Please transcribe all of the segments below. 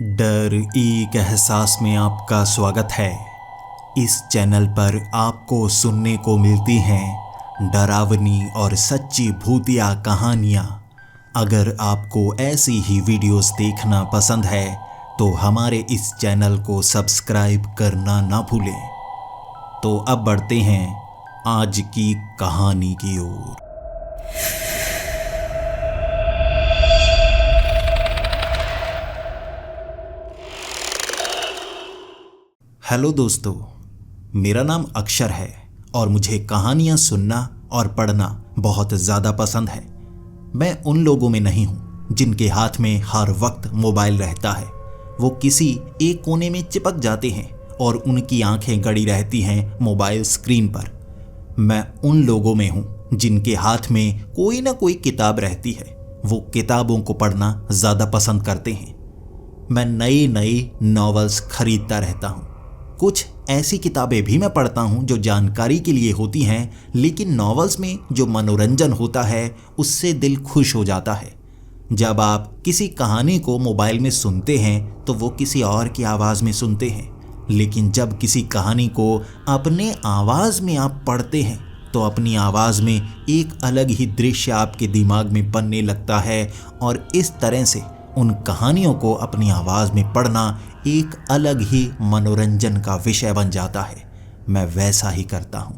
डर एक एहसास में आपका स्वागत है। इस चैनल पर आपको सुनने को मिलती हैं डरावनी और सच्ची भूतिया कहानियाँ। अगर आपको ऐसी ही वीडियोस देखना पसंद है तो हमारे इस चैनल को सब्सक्राइब करना ना भूलें। तो अब बढ़ते हैं आज की कहानी की ओर। हेलो दोस्तों, मेरा नाम अक्षर है और मुझे कहानियाँ सुनना और पढ़ना बहुत ज़्यादा पसंद है। मैं उन लोगों में नहीं हूँ जिनके हाथ में हर वक्त मोबाइल रहता है। वो किसी एक कोने में चिपक जाते हैं और उनकी आंखें गड़ी रहती हैं मोबाइल स्क्रीन पर। मैं उन लोगों में हूँ जिनके हाथ में कोई ना कोई किताब रहती है। वो किताबों को पढ़ना ज़्यादा पसंद करते हैं। मैं नई नई नॉवेल्स खरीदता रहता हूँ। कुछ ऐसी किताबें भी मैं पढ़ता हूँ जो जानकारी के लिए होती हैं, लेकिन नॉवेल्स में जो मनोरंजन होता है उससे दिल खुश हो जाता है। जब आप किसी कहानी को मोबाइल में सुनते हैं तो वो किसी और की आवाज़ में सुनते हैं, लेकिन जब किसी कहानी को अपने आवाज़ में आप पढ़ते हैं तो अपनी आवाज़ में एक अलग ही दृश्य आपके दिमाग में बनने लगता है और इस तरह से उन कहानियों को अपनी आवाज़ में पढ़ना एक अलग ही मनोरंजन का विषय बन जाता है। मैं वैसा ही करता हूँ।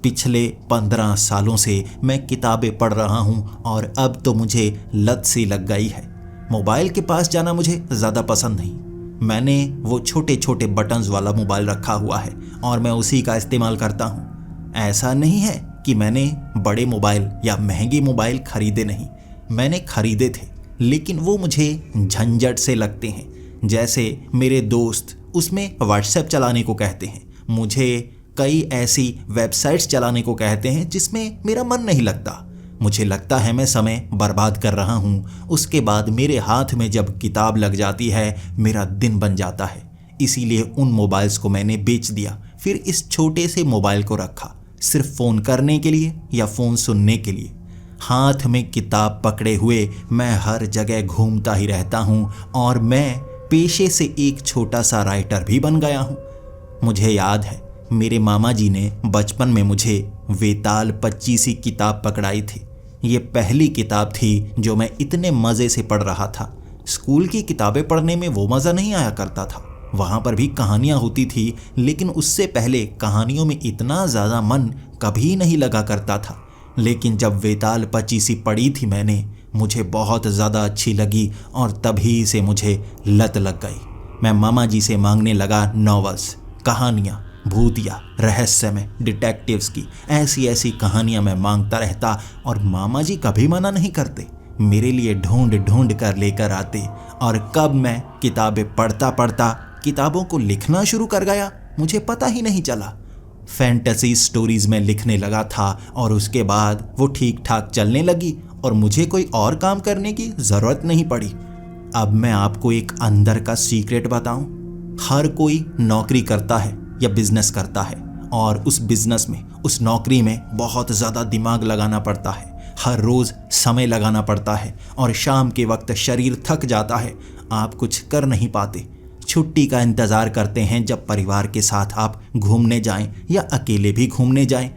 पिछले 15 सालों से मैं किताबें पढ़ रहा हूँ और अब तो मुझे लत सी लग गई है। मोबाइल के पास जाना मुझे ज़्यादा पसंद नहीं। मैंने वो छोटे छोटे बटन्स वाला मोबाइल रखा हुआ है और मैं उसी का इस्तेमाल करता हूँ। ऐसा नहीं है कि मैंने बड़े मोबाइल या महंगे मोबाइल खरीदे नहीं। मैंने खरीदे थे, लेकिन वो मुझे झंझट से लगते हैं। जैसे मेरे दोस्त उसमें व्हाट्सएप चलाने को कहते हैं, मुझे कई ऐसी वेबसाइट्स चलाने को कहते हैं जिसमें मेरा मन नहीं लगता। मुझे लगता है मैं समय बर्बाद कर रहा हूँ। उसके बाद मेरे हाथ में जब किताब लग जाती है मेरा दिन बन जाता है। इसीलिए उन मोबाइल्स को मैंने बेच दिया। फिर इस छोटे से मोबाइल को रखा, सिर्फ फ़ोन करने के लिए या फ़ोन सुनने के लिए। हाथ में किताब पकड़े हुए मैं हर जगह घूमता ही रहता हूँ और मैं पेशे से एक छोटा सा राइटर भी बन गया हूँ। मुझे याद है मेरे मामा जी ने बचपन में मुझे वेताल 25 किताब पकड़ाई थी। ये पहली किताब थी जो मैं इतने मज़े से पढ़ रहा था। स्कूल की किताबें पढ़ने में वो मज़ा नहीं आया करता था। वहाँ पर भी कहानियाँ होती थी, लेकिन उससे पहले कहानियों में इतना ज़्यादा मन कभी नहीं लगा करता था। लेकिन जब वेताल 25 पढ़ी थी मैंने, मुझे बहुत ज़्यादा अच्छी लगी और तभी से मुझे लत लग गई। मैं मामा जी से मांगने लगा नॉवेल्स, कहानियाँ, भूतिया, रहस्यमय, डिटेक्टिव्स की ऐसी ऐसी कहानियाँ मैं मांगता रहता और मामा जी कभी मना नहीं करते। मेरे लिए ढूंढ ढूंढ कर लेकर आते और कब मैं किताबें पढ़ता पढ़ता किताबों को लिखना शुरू कर गया मुझे पता ही नहीं चला। फैंटेसी स्टोरीज में लिखने लगा था और उसके बाद वो ठीक ठाक चलने लगी और मुझे कोई और काम करने की ज़रूरत नहीं पड़ी। अब मैं आपको एक अंदर का सीक्रेट बताऊं। हर कोई नौकरी करता है या बिजनेस करता है और उस बिजनेस में, उस नौकरी में बहुत ज़्यादा दिमाग लगाना पड़ता है। हर रोज़ समय लगाना पड़ता है और शाम के वक्त शरीर थक जाता है। आप कुछ कर नहीं पाते। छुट्टी का इंतज़ार करते हैं जब परिवार के साथ आप घूमने जाएं या अकेले भी घूमने जाएं।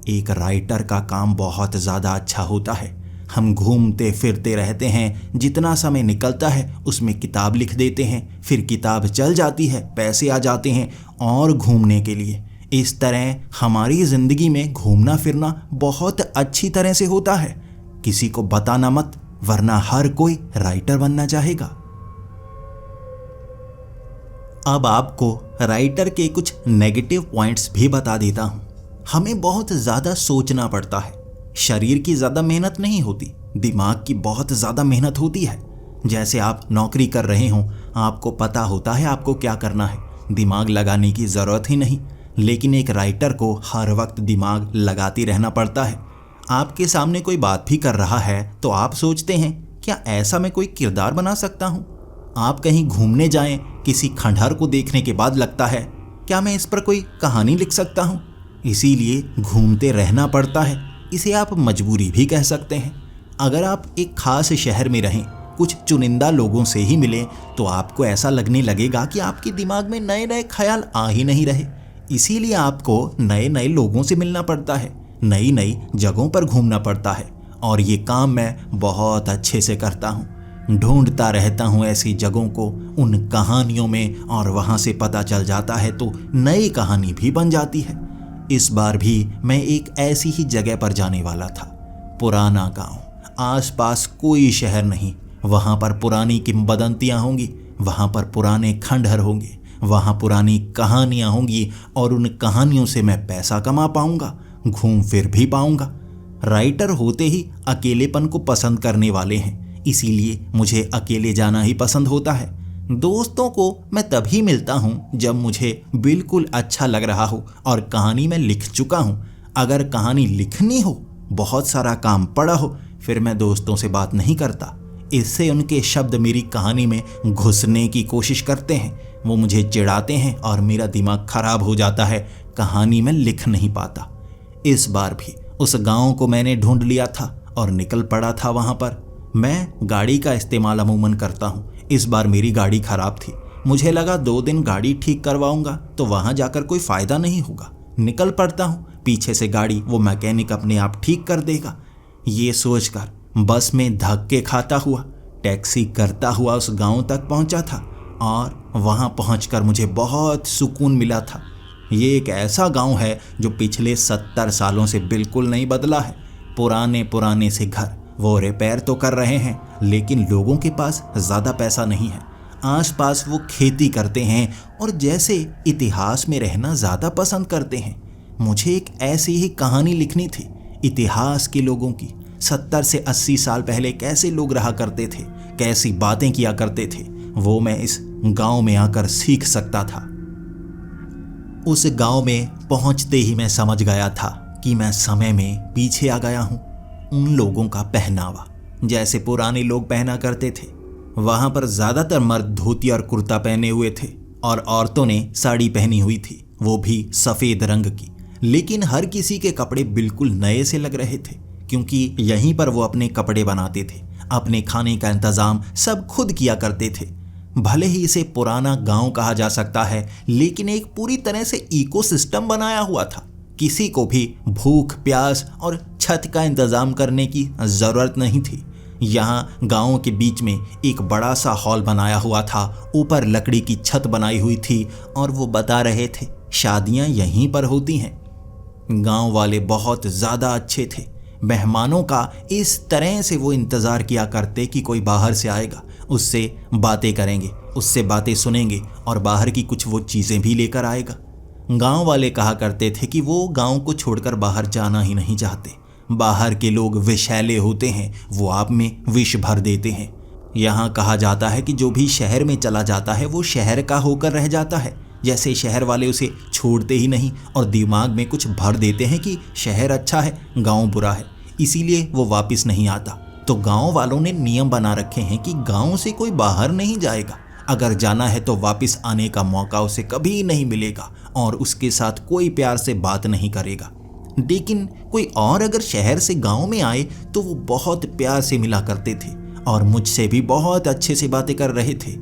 एक राइटर का काम बहुत ज़्यादा अच्छा होता है। हम घूमते फिरते रहते हैं, जितना समय निकलता है उसमें किताब लिख देते हैं, फिर किताब चल जाती है, पैसे आ जाते हैं और घूमने के लिए। इस तरह हमारी ज़िंदगी में घूमना फिरना बहुत अच्छी तरह से होता है। किसी को बताना मत, वरना हर कोई राइटर बनना चाहेगा। अब आपको राइटर के कुछ नेगेटिव पॉइंट्स भी बता देता हूँ। हमें बहुत ज़्यादा सोचना पड़ता है। शरीर की ज़्यादा मेहनत नहीं होती, दिमाग की बहुत ज़्यादा मेहनत होती है। जैसे आप नौकरी कर रहे हों, आपको पता होता है आपको क्या करना है, दिमाग लगाने की ज़रूरत ही नहीं। लेकिन एक राइटर को हर वक्त दिमाग लगाते रहना पड़ता है। आपके सामने कोई बात भी कर रहा है तो आप सोचते हैं, क्या ऐसा मैं कोई किरदार बना सकता हूँ? आप कहीं घूमने जाएं, किसी खंडहर को देखने के बाद लगता है, क्या मैं इस पर कोई कहानी लिख सकता हूँ? इसीलिए घूमते रहना पड़ता है। इसे आप मजबूरी भी कह सकते हैं। अगर आप एक खास शहर में रहें कुछ चुनिंदा लोगों से ही मिलें तो आपको ऐसा लगने लगेगा कि आपके दिमाग में नए नए ख्याल आ ही नहीं रहे। इसीलिए आपको नए नए लोगों से मिलना पड़ता है, नई नई जगहों पर घूमना पड़ता है। और ये काम मैं बहुत अच्छे से करता हूँ। ढूंढता रहता हूँ ऐसी जगहों को उन कहानियों में, और वहाँ से पता चल जाता है तो नई कहानी भी बन जाती है। इस बार भी मैं एक ऐसी ही जगह पर जाने वाला था, पुराना गांव। आसपास कोई शहर नहीं। वहाँ पर पुरानी किंवदंतियाँ होंगी, वहाँ पर पुराने खंडहर होंगे, वहाँ पुरानी कहानियाँ होंगी, और उन कहानियों से मैं पैसा कमा पाऊंगा, घूम फिर भी पाऊंगा। राइटर होते ही अकेलेपन को पसंद करने वाले हैं, इसीलिए मुझे अकेले जाना ही पसंद होता है। दोस्तों को मैं तभी मिलता हूँ जब मुझे बिल्कुल अच्छा लग रहा हो और कहानी मैं लिख चुका हूँ। अगर कहानी लिखनी हो, बहुत सारा काम पड़ा हो, फिर मैं दोस्तों से बात नहीं करता। इससे उनके शब्द मेरी कहानी में घुसने की कोशिश करते हैं, वो मुझे चिढ़ाते हैं और मेरा दिमाग खराब हो जाता है, कहानी में लिख नहीं पाता। इस बार भी उस गांव को मैंने ढूंढ लिया था और निकल पड़ा था वहां पर। मैं गाड़ी का इस्तेमाल अमूमन करता हूँ। इस बार मेरी गाड़ी खराब थी। मुझे लगा 2 दिन गाड़ी ठीक करवाऊंगा तो वहां जाकर कोई फायदा नहीं होगा। निकल पड़ता हूँ, पीछे से गाड़ी वो मैकेनिक अपने आप ठीक कर देगा। ये सोचकर बस में धक्के खाता हुआ टैक्सी करता हुआ उस गांव तक पहुंचा था, और वहां पहुंचकर मुझे बहुत सुकून मिला था। ये एक ऐसा गांव है जो पिछले 70 सालों से बिल्कुल नहीं बदला है। पुराने पुराने से घर वो रिपेयर तो कर रहे हैं, लेकिन लोगों के पास ज़्यादा पैसा नहीं है। आसपास वो खेती करते हैं और जैसे इतिहास में रहना ज़्यादा पसंद करते हैं। मुझे एक ऐसी ही कहानी लिखनी थी, इतिहास के लोगों की। 70 से 80 साल पहले कैसे लोग रहा करते थे, कैसी बातें किया करते थे, वो मैं इस गांव में आकर सीख सकता था। उस गांव में पहुंचते ही मैं समझ गया था कि मैं समय में पीछे आ गया हूं। उन लोगों का पहनावा जैसे पुराने लोग पहना करते थे। वहां पर ज्यादातर मर्द धोती और कुर्ता पहने हुए थे और औरतों ने साड़ी पहनी हुई थी, वो भी सफेद रंग की। लेकिन हर किसी के कपड़े बिल्कुल नए से लग रहे थे, क्योंकि यहीं पर वो अपने कपड़े बनाते थे। अपने खाने का इंतजाम सब खुद किया करते थे। भले ही इसे पुराना गांव कहा जा सकता है, लेकिन एक पूरी तरह से इकोसिस्टम बनाया हुआ था। किसी को भी भूख प्यास और छत का इंतजाम करने की जरूरत नहीं थी। यहाँ गांव के बीच में एक बड़ा सा हॉल बनाया हुआ था, ऊपर लकड़ी की छत बनाई हुई थी, और वो बता रहे थे शादियां यहीं पर होती हैं। गांव वाले बहुत ज़्यादा अच्छे थे। मेहमानों का इस तरह से वो इंतज़ार किया करते कि कोई बाहर से आएगा, उससे बातें करेंगे, उससे बातें सुनेंगे और बाहर की कुछ वो चीज़ें भी लेकर आएगा। गांव वाले कहा करते थे कि वो गांव को छोड़कर बाहर जाना ही नहीं चाहते। बाहर के लोग विषैले होते हैं, वो आप में विष भर देते हैं। यहाँ कहा जाता है कि जो भी शहर में चला जाता है वो शहर का होकर रह जाता है, जैसे शहर वाले उसे छोड़ते ही नहीं और दिमाग में कुछ भर देते हैं कि शहर अच्छा है, गांव बुरा है, इसीलिए वो वापस नहीं आता। तो गांव वालों ने नियम बना रखे हैं कि गांव से कोई बाहर नहीं जाएगा। अगर जाना है तो वापस आने का मौका उसे कभी नहीं मिलेगा और उसके साथ कोई प्यार से बात नहीं करेगा। लेकिन कोई और अगर शहर से गांव में आए तो वो बहुत प्यार से मिला करते थे और मुझसे भी बहुत अच्छे से बातें कर रहे थे।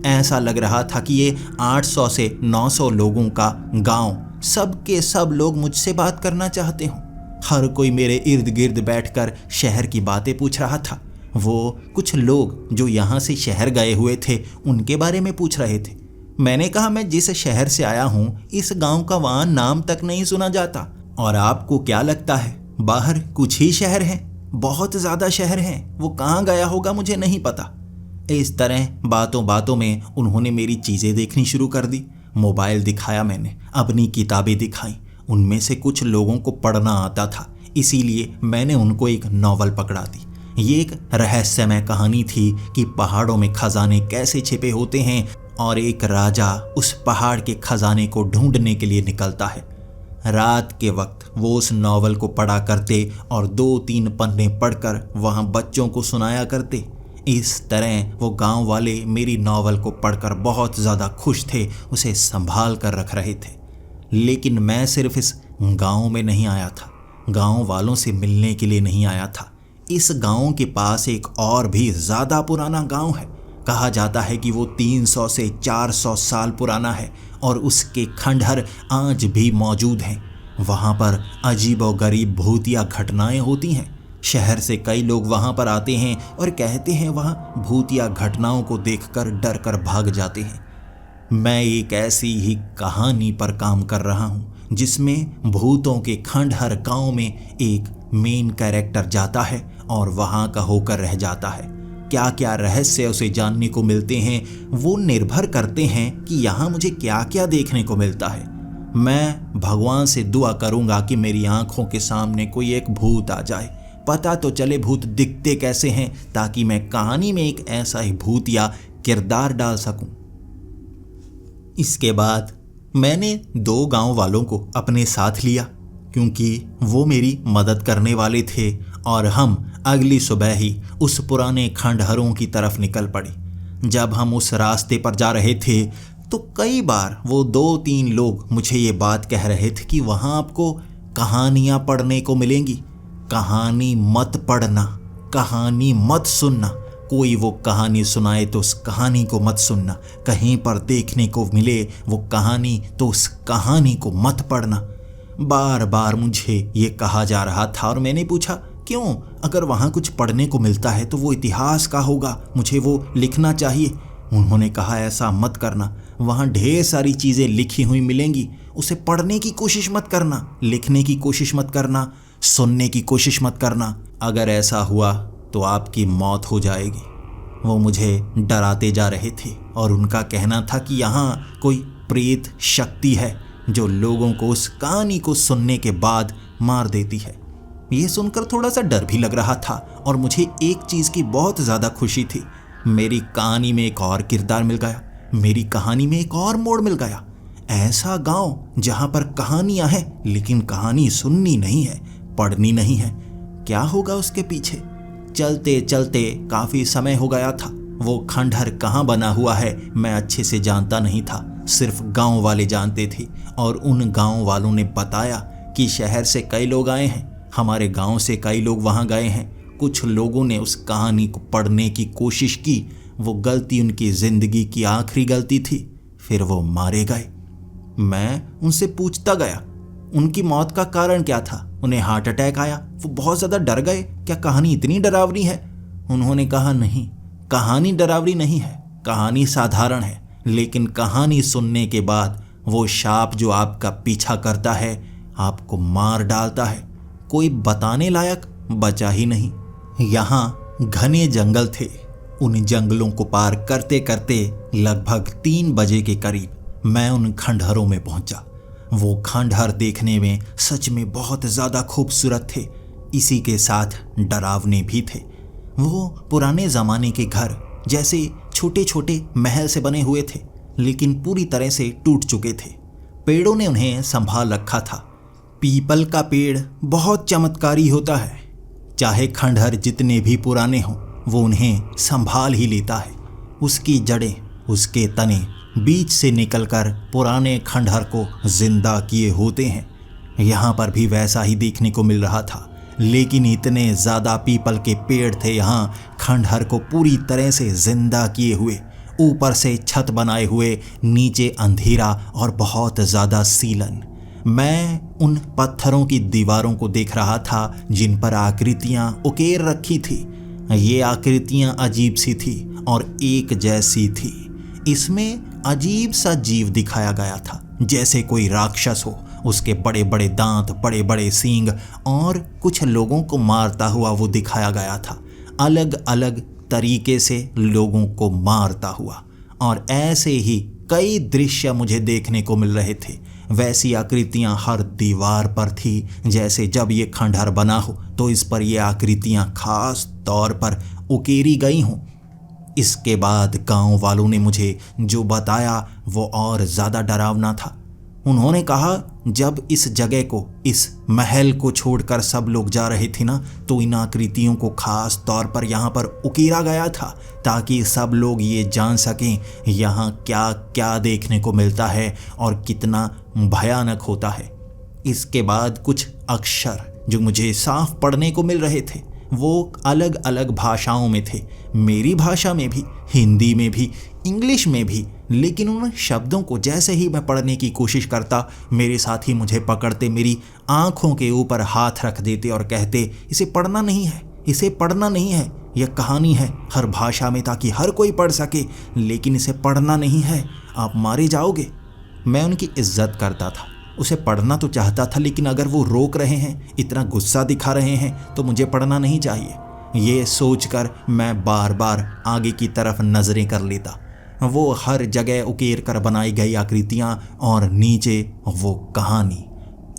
ऐसा लग रहा था कि ये 800 से 900 लोगों का गांव, सब के सब लोग मुझसे बात करना चाहते हों। हर कोई मेरे इर्द गिर्द बैठकर शहर की बातें पूछ रहा था। वो कुछ लोग जो यहाँ से शहर गए हुए थे उनके बारे में पूछ रहे थे। मैंने कहा मैं जिस शहर से आया हूँ इस गांव का वहाँ नाम तक नहीं सुना जाता। और आपको क्या लगता है बाहर कुछ ही शहर हैं? बहुत ज़्यादा शहर हैं, वो कहाँ गया होगा मुझे नहीं पता। इस तरह बातों बातों में उन्होंने मेरी चीज़ें देखनी शुरू कर दी। मोबाइल दिखाया मैंने, अपनी किताबें दिखाई। उनमें से कुछ लोगों को पढ़ना आता था, इसीलिए मैंने उनको एक नॉवल पकड़ा दी। ये एक रहस्यमय कहानी थी कि पहाड़ों में खजाने कैसे छिपे होते हैं और एक राजा उस पहाड़ के खजाने को ढूंढने के लिए निकलता है। रात के वक्त वो उस नॉवल को पढ़ा करते और 2-3 पन्ने पढ़कर वहाँ बच्चों को सुनाया करते। इस तरह वो गांव वाले मेरी नॉवल को पढ़कर बहुत ज़्यादा खुश थे, उसे संभाल कर रख रहे थे। लेकिन मैं सिर्फ इस गांव में नहीं आया था, गांव वालों से मिलने के लिए नहीं आया था। इस गांव के पास एक और भी ज़्यादा पुराना गांव है। कहा जाता है कि वो 300 से 400 साल पुराना है और उसके खंडहर आज भी मौजूद हैं। वहाँ पर अजीब और गरीब भूतिया घटनाएं होती हैं। शहर से कई लोग वहाँ पर आते हैं और कहते हैं वहाँ भूतिया घटनाओं को देखकर डर कर भाग जाते हैं। मैं एक ऐसी ही कहानी पर काम कर रहा हूँ जिसमें भूतों के खंडहर गांव में एक मेन कैरेक्टर जाता है और वहाँ का होकर रह जाता है। क्या क्या रहस्य उसे जानने को मिलते हैं वो निर्भर करते हैं कि यहाँ मुझे क्या क्या देखने को मिलता है। मैं भगवान से दुआ करूँगा कि मेरी आंखों के सामने कोई एक भूत आ जाए, पता तो चले भूत दिखते कैसे हैं, ताकि मैं कहानी में एक ऐसा ही भूतिया किरदार डाल सकूं। इसके बाद मैंने 2 गांव वालों को अपने साथ लिया क्योंकि वो मेरी मदद करने वाले थे और हम अगली सुबह ही उस पुराने खंडहरों की तरफ निकल पड़े। जब हम उस रास्ते पर जा रहे थे तो कई बार वो 2-3 लोग मुझे ये बात कह रहे थे कि वहाँ आपको कहानियाँ पढ़ने को मिलेंगी। कहानी मत पढ़ना, कहानी मत सुनना। कोई वो कहानी सुनाए तो उस कहानी को मत सुनना। कहीं पर देखने को मिले वो कहानी तो उस कहानी को मत पढ़ना। बार बार मुझे ये कहा जा रहा था और मैंने पूछा क्यों? अगर वहाँ कुछ पढ़ने को मिलता है तो वो इतिहास का होगा, मुझे वो लिखना चाहिए। उन्होंने कहा ऐसा मत करना, वहाँ ढेर सारी चीज़ें लिखी हुई मिलेंगी, उसे पढ़ने की कोशिश मत करना, लिखने की कोशिश मत करना, सुनने की कोशिश मत करना। अगर ऐसा हुआ तो आपकी मौत हो जाएगी। वो मुझे डराते जा रहे थे और उनका कहना था कि यहाँ कोई प्रेत शक्ति है जो लोगों को उस कहानी को सुनने के बाद मार देती है। ये सुनकर थोड़ा सा डर भी लग रहा था और मुझे एक चीज़ की बहुत ज़्यादा खुशी थी। मेरी कहानी में एक और किरदार मिल गया, मेरी कहानी में एक और मोड़ मिल गया। ऐसा गांव जहाँ पर कहानियाँ हैं लेकिन कहानी सुननी नहीं है, पढ़नी नहीं है। क्या होगा उसके पीछे? चलते चलते काफ़ी समय हो गया था। वो खंडहर कहाँ बना हुआ है मैं अच्छे से जानता नहीं था, सिर्फ गांव वाले जानते थे और उन गांव वालों ने बताया कि शहर से कई लोग आए हैं, हमारे गांव से कई लोग वहाँ गए हैं। कुछ लोगों ने उस कहानी को पढ़ने की कोशिश की, वो गलती उनकी ज़िंदगी की आखिरी गलती थी, फिर वो मारे गए। मैं उनसे पूछता गया उनकी मौत का कारण क्या था। उन्हें हार्ट अटैक आया, वो बहुत ज़्यादा डर गए। क्या कहानी इतनी डरावनी है? उन्होंने कहा नहीं, कहानी डरावनी नहीं है, कहानी साधारण है, लेकिन कहानी सुनने के बाद वो सांप जो आपका पीछा करता है आपको मार डालता है। कोई बताने लायक बचा ही नहीं। यहाँ घने जंगल थे। उन जंगलों को पार करते करते लगभग 3 बजे के करीब मैं उन खंडहरों में पहुंचा। वो खंडहर देखने में सच में बहुत ज़्यादा खूबसूरत थे, इसी के साथ डरावने भी थे। वो पुराने ज़माने के घर जैसे छोटे छोटे महल से बने हुए थे, लेकिन पूरी तरह से टूट चुके थे। पेड़ों ने उन्हें संभाल रखा था। पीपल का पेड़ बहुत चमत्कारी होता है, चाहे खंडहर जितने भी पुराने हों वो उन्हें संभाल ही लेता है। उसकी जड़ें, उसके तने बीच से निकलकर पुराने खंडहर को जिंदा किए होते हैं। यहाँ पर भी वैसा ही देखने को मिल रहा था, लेकिन इतने ज़्यादा पीपल के पेड़ थे यहाँ खंडहर को पूरी तरह से जिंदा किए हुए, ऊपर से छत बनाए हुए, नीचे अंधेरा और बहुत ज़्यादा सीलन। मैं उन पत्थरों की दीवारों को देख रहा था जिन पर आकृतियाँ उकेर रखी थी। ये आकृतियाँ अजीब सी थी और एक जैसी थी। इसमें अजीब सा जीव दिखाया गया था, जैसे कोई राक्षस हो। उसके बड़े बड़े दांत, बड़े बड़े सींग और कुछ लोगों को मारता हुआ वो दिखाया गया था, अलग अलग तरीके से लोगों को मारता हुआ। और ऐसे ही कई दृश्य मुझे देखने को मिल रहे थे। वैसी आकृतियां हर दीवार पर थी, जैसे जब ये खंडहर बना हो तो इस पर ये आकृतियां खास तौर पर उकेरी गई हों। इसके बाद गांव वालों ने मुझे जो बताया वो और ज़्यादा डरावना था। उन्होंने कहा जब इस जगह को, इस महल को छोड़कर सब लोग जा रहे थे ना, तो इन आकृतियों को खास तौर पर यहाँ पर उकेरा गया था ताकि सब लोग ये जान सकें यहाँ क्या क्या देखने को मिलता है और कितना भयानक होता है। इसके बाद कुछ अक्षर जो मुझे साफ पढ़ने को मिल रहे थे वो अलग अलग भाषाओं में थे, मेरी भाषा में भी, हिंदी में भी, इंग्लिश में भी। लेकिन उन शब्दों को जैसे ही मैं पढ़ने की कोशिश करता, मेरे साथी मुझे पकड़ते, मेरी आंखों के ऊपर हाथ रख देते और कहते, इसे पढ़ना नहीं है, इसे पढ़ना नहीं है, यह कहानी है हर भाषा में ताकि हर कोई पढ़ सके, लेकिन इसे पढ़ना नहीं है, आप मारे जाओगे। मैं उनकी इज्जत करता था, उसे पढ़ना तो चाहता था, लेकिन अगर वो रोक रहे हैं, इतना गुस्सा दिखा रहे हैं, तो मुझे पढ़ना नहीं चाहिए। ये सोचकर मैं बार बार आगे की तरफ नजरें कर लेता। वो हर जगह उकेर कर बनाई गई आकृतियां और नीचे वो कहानी।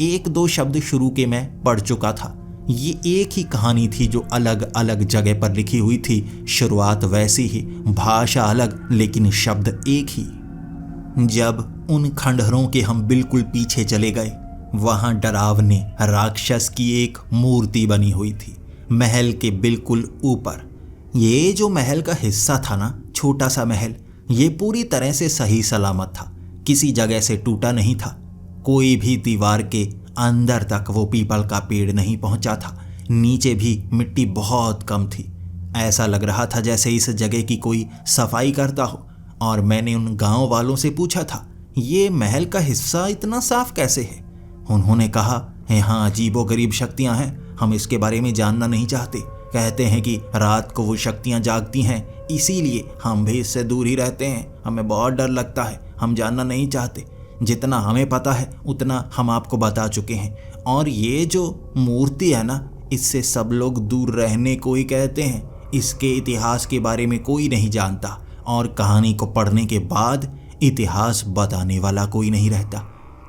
एक दो शब्द शुरू के मैं पढ़ चुका था। ये एक ही कहानी थी जो अलग अलग जगह पर लिखी हुई थी। शुरुआत वैसी ही, भाषा अलग लेकिन शब्द एक ही। जब उन खंडहरों के हम बिल्कुल पीछे चले गए, वहां डरावने राक्षस की एक मूर्ति बनी हुई थी, महल के बिल्कुल ऊपर। ये जो महल का हिस्सा था ना, छोटा सा महल, ये पूरी तरह से सही सलामत था, किसी जगह से टूटा नहीं था। कोई भी दीवार के अंदर तक वो पीपल का पेड़ नहीं पहुंचा था। नीचे भी मिट्टी बहुत कम थी। ऐसा लग रहा था जैसे इस जगह की कोई सफाई करता हो। और मैंने उन गांव वालों से पूछा था, ये महल का हिस्सा इतना साफ कैसे है? उन्होंने कहा, यहाँ अजीबोगरीब शक्तियां हैं, हम इसके बारे में जानना नहीं चाहते। कहते हैं कि रात को वो शक्तियां जागती हैं, इसीलिए हम भी इससे दूर ही रहते हैं। हमें बहुत डर लगता है, हम जानना नहीं चाहते। जितना हमें पता है उतना हम आपको बता चुके हैं। और ये जो मूर्ति है ना, इससे सब लोग दूर रहने को ही कहते हैं। इसके इतिहास के बारे में कोई नहीं जानता, और कहानी को पढ़ने के बाद इतिहास बताने वाला कोई नहीं रहता।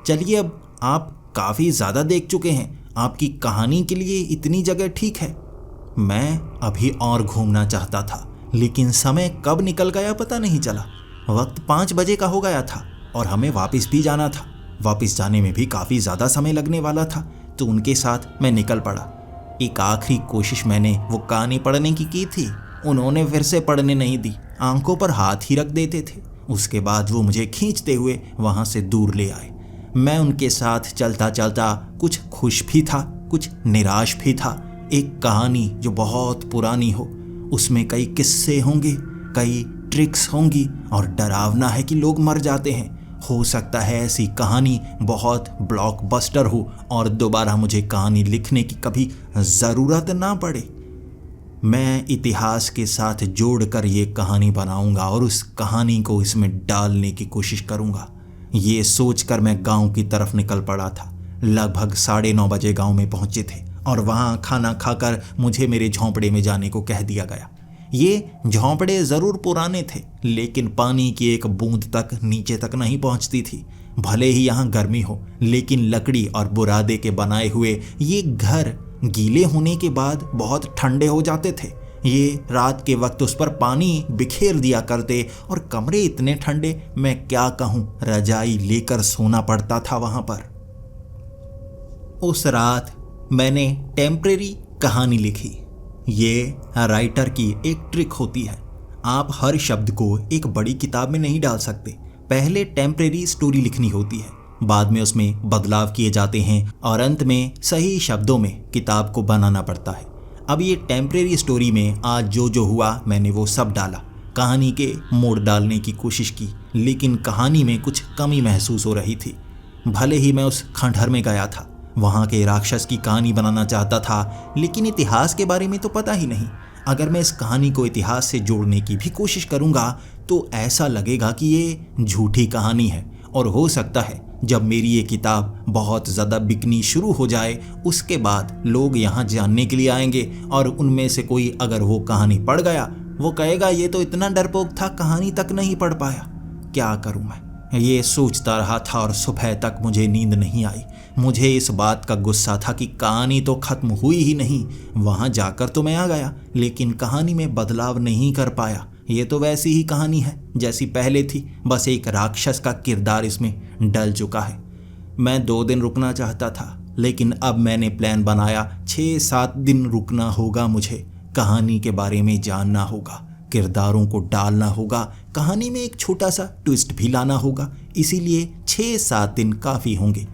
चलिए, अब आप काफ़ी ज़्यादा देख चुके हैं, आपकी कहानी के लिए इतनी जगह ठीक है। मैं अभी और घूमना चाहता था, लेकिन समय कब निकल गया पता नहीं चला। वक्त 5 बजे का हो गया था और हमें वापस भी जाना था। वापस जाने में भी काफ़ी ज़्यादा समय लगने वाला था, तो उनके साथ मैं निकल पड़ा। एक आखिरी कोशिश मैंने वो कहानी पढ़ने की थी। उन्होंने फिर से पढ़ने नहीं दी, आंखों पर हाथ ही रख देते थे। उसके बाद वो मुझे खींचते हुए वहाँ से दूर ले आए। मैं उनके साथ चलता चलता कुछ खुश भी था, कुछ निराश भी था। एक कहानी जो बहुत पुरानी हो, उसमें कई किस्से होंगे, कई ट्रिक्स होंगी, और डरावना है कि लोग मर जाते हैं। हो सकता है ऐसी कहानी बहुत ब्लॉकबस्टर हो और दोबारा मुझे कहानी लिखने की कभी ज़रूरत ना पड़े। मैं इतिहास के साथ जोड़कर ये कहानी बनाऊंगा और उस कहानी को इसमें डालने की कोशिश करूंगा। ये सोचकर मैं गांव की तरफ निकल पड़ा था। लगभग 9:30 बजे गांव में पहुंचे थे और वहां खाना खाकर मुझे मेरे झोंपड़े में जाने को कह दिया गया। ये झोंपड़े ज़रूर पुराने थे, लेकिन पानी की एक बूंद तक नीचे तक नहीं पहुंचती थी। भले ही यहाँ गर्मी हो, लेकिन लकड़ी और बुरादे के बनाए हुए ये घर गीले होने के बाद बहुत ठंडे हो जाते थे। ये रात के वक्त उस पर पानी बिखेर दिया करते और कमरे इतने ठंडे, मैं क्या कहूँ, रजाई लेकर सोना पड़ता था वहाँ पर। उस रात मैंने टेम्परेरी कहानी लिखी। ये राइटर की एक ट्रिक होती है, आप हर शब्द को एक बड़ी किताब में नहीं डाल सकते। पहले टेम्परेरी स्टोरी लिखनी होती है, बाद में उसमें बदलाव किए जाते हैं और अंत में सही शब्दों में किताब को बनाना पड़ता है। अब ये टेम्परेरी स्टोरी में आज जो हुआ मैंने वो सब डाला। कहानी के मोड़ डालने की कोशिश की, लेकिन कहानी में कुछ कमी महसूस हो रही थी। भले ही मैं उस खंडहर में गया था, वहाँ के राक्षस की कहानी बनाना चाहता था, लेकिन इतिहास के बारे में तो पता ही नहीं। अगर मैं इस कहानी को इतिहास से जोड़ने की भी कोशिश करूँगा तो ऐसा लगेगा कि ये झूठी कहानी है। और हो सकता है जब मेरी ये किताब बहुत ज़्यादा बिकनी शुरू हो जाए, उसके बाद लोग यहाँ जानने के लिए आएंगे और उनमें से कोई अगर वो कहानी पढ़ गया, वो कहेगा ये तो इतना डरपोक था, कहानी तक नहीं पढ़ पाया। क्या करूँ मैं, ये सोचता रहा था और सुबह तक मुझे नींद नहीं आई। मुझे इस बात का गुस्सा था कि कहानी तो ख़त्म हुई ही नहीं। वहाँ जाकर तो मैं आ गया, लेकिन कहानी में बदलाव नहीं कर पाया। ये तो वैसी ही कहानी है जैसी पहले थी, बस एक राक्षस का किरदार इसमें डल चुका है। मैं 2 दिन रुकना चाहता था, लेकिन अब मैंने प्लान बनाया 6-7 दिन रुकना होगा। मुझे कहानी के बारे में जानना होगा, किरदारों को डालना होगा, कहानी में एक छोटा सा ट्विस्ट भी लाना होगा। इसीलिए 6-7 दिन काफ़ी होंगे।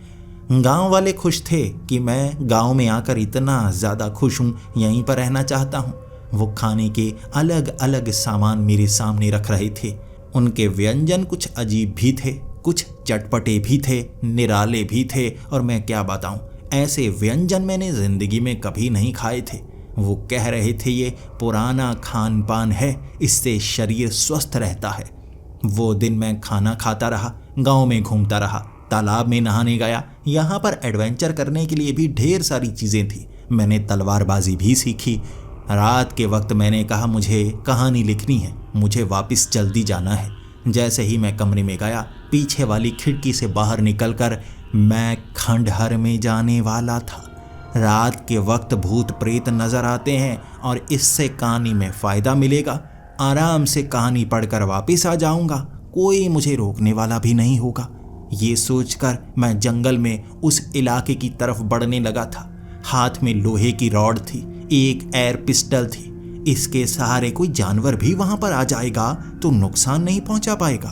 गांव वाले खुश थे कि मैं गांव में आकर इतना ज़्यादा खुश हूँ, यहीं पर रहना चाहता हूँ। वो खाने के अलग अलग सामान मेरे सामने रख रहे थे। उनके व्यंजन कुछ अजीब भी थे, कुछ चटपटे भी थे, निराले भी थे, और मैं क्या बताऊं, ऐसे व्यंजन मैंने ज़िंदगी में कभी नहीं खाए थे। वो कह रहे थे ये पुराना खान पान है, इससे शरीर स्वस्थ रहता है। वो दिन मैं खाना खाता रहा, गांव में घूमता रहा, तालाब में नहाने गया। यहाँ पर एडवेंचर करने के लिए भी ढेर सारी चीज़ें थी। मैंने तलवारबाजी भी सीखी। रात के वक्त मैंने कहा मुझे कहानी लिखनी है, मुझे वापस जल्दी जाना है। जैसे ही मैं कमरे में गया, पीछे वाली खिड़की से बाहर निकलकर मैं खंडहर में जाने वाला था। रात के वक्त भूत प्रेत नजर आते हैं और इससे कहानी में फ़ायदा मिलेगा। आराम से कहानी पढ़कर वापस आ जाऊंगा, कोई मुझे रोकने वाला भी नहीं होगा। ये सोचकर मैं जंगल में उस इलाके की तरफ बढ़ने लगा था। हाथ में लोहे की रॉड थी, एक एयर पिस्टल थी। इसके सहारे कोई जानवर भी वहां पर आ जाएगा तो नुकसान नहीं पहुंचा पाएगा।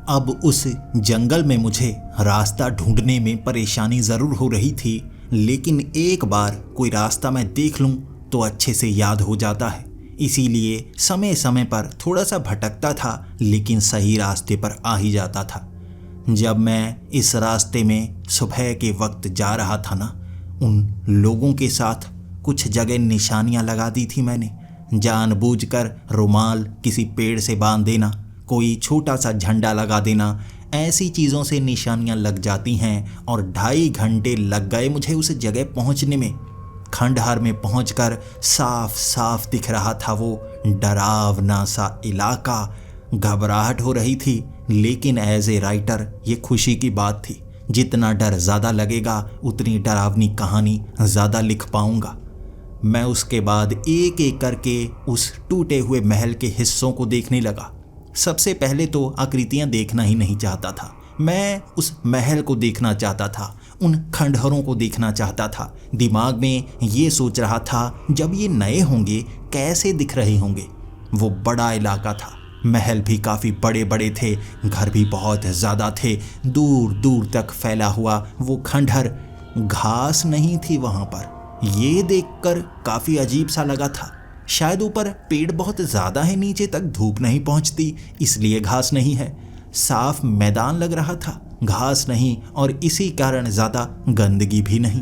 अब उस जंगल में मुझे रास्ता ढूंढने में परेशानी ज़रूर हो रही थी, लेकिन एक बार कोई रास्ता मैं देख लूं तो अच्छे से याद हो जाता है। इसीलिए समय समय पर थोड़ा सा भटकता था, लेकिन सही रास्ते पर आ ही जाता था। जब मैं इस रास्ते में सुबह के वक्त जा रहा था ना, उन लोगों के साथ कुछ जगह निशानियां लगा दी थी मैंने। जानबूझकर रुमाल किसी पेड़ से बांध देना, कोई छोटा सा झंडा लगा देना, ऐसी चीज़ों से निशानियां लग जाती हैं। और 2.5 घंटे लग गए मुझे उस जगह पहुंचने में। खंडहर में पहुंचकर साफ साफ दिख रहा था वो डरावना सा इलाका। घबराहट हो रही थी, लेकिन एज ए राइटर ये खुशी की बात थी। जितना डर ज़्यादा लगेगा उतनी डरावनी कहानी ज़्यादा लिख पाऊंगा। मैं उसके बाद एक एक करके उस टूटे हुए महल के हिस्सों को देखने लगा। सबसे पहले तो आकृतियां देखना ही नहीं चाहता था। मैं उस महल को देखना चाहता था, उन खंडहरों को देखना चाहता था। दिमाग में ये सोच रहा था जब ये नए होंगे कैसे दिख रहे होंगे। वो बड़ा इलाका था, महल भी काफ़ी बड़े बड़े थे, घर भी बहुत ज़्यादा थे। दूर दूर तक फैला हुआ वो खंडहर, घास नहीं थी वहाँ पर। ये देखकर काफ़ी अजीब सा लगा था। शायद ऊपर पेड़ बहुत ज़्यादा है, नीचे तक धूप नहीं पहुँचती, इसलिए घास नहीं है। साफ मैदान लग रहा था, घास नहीं, और इसी कारण ज़्यादा गंदगी भी नहीं।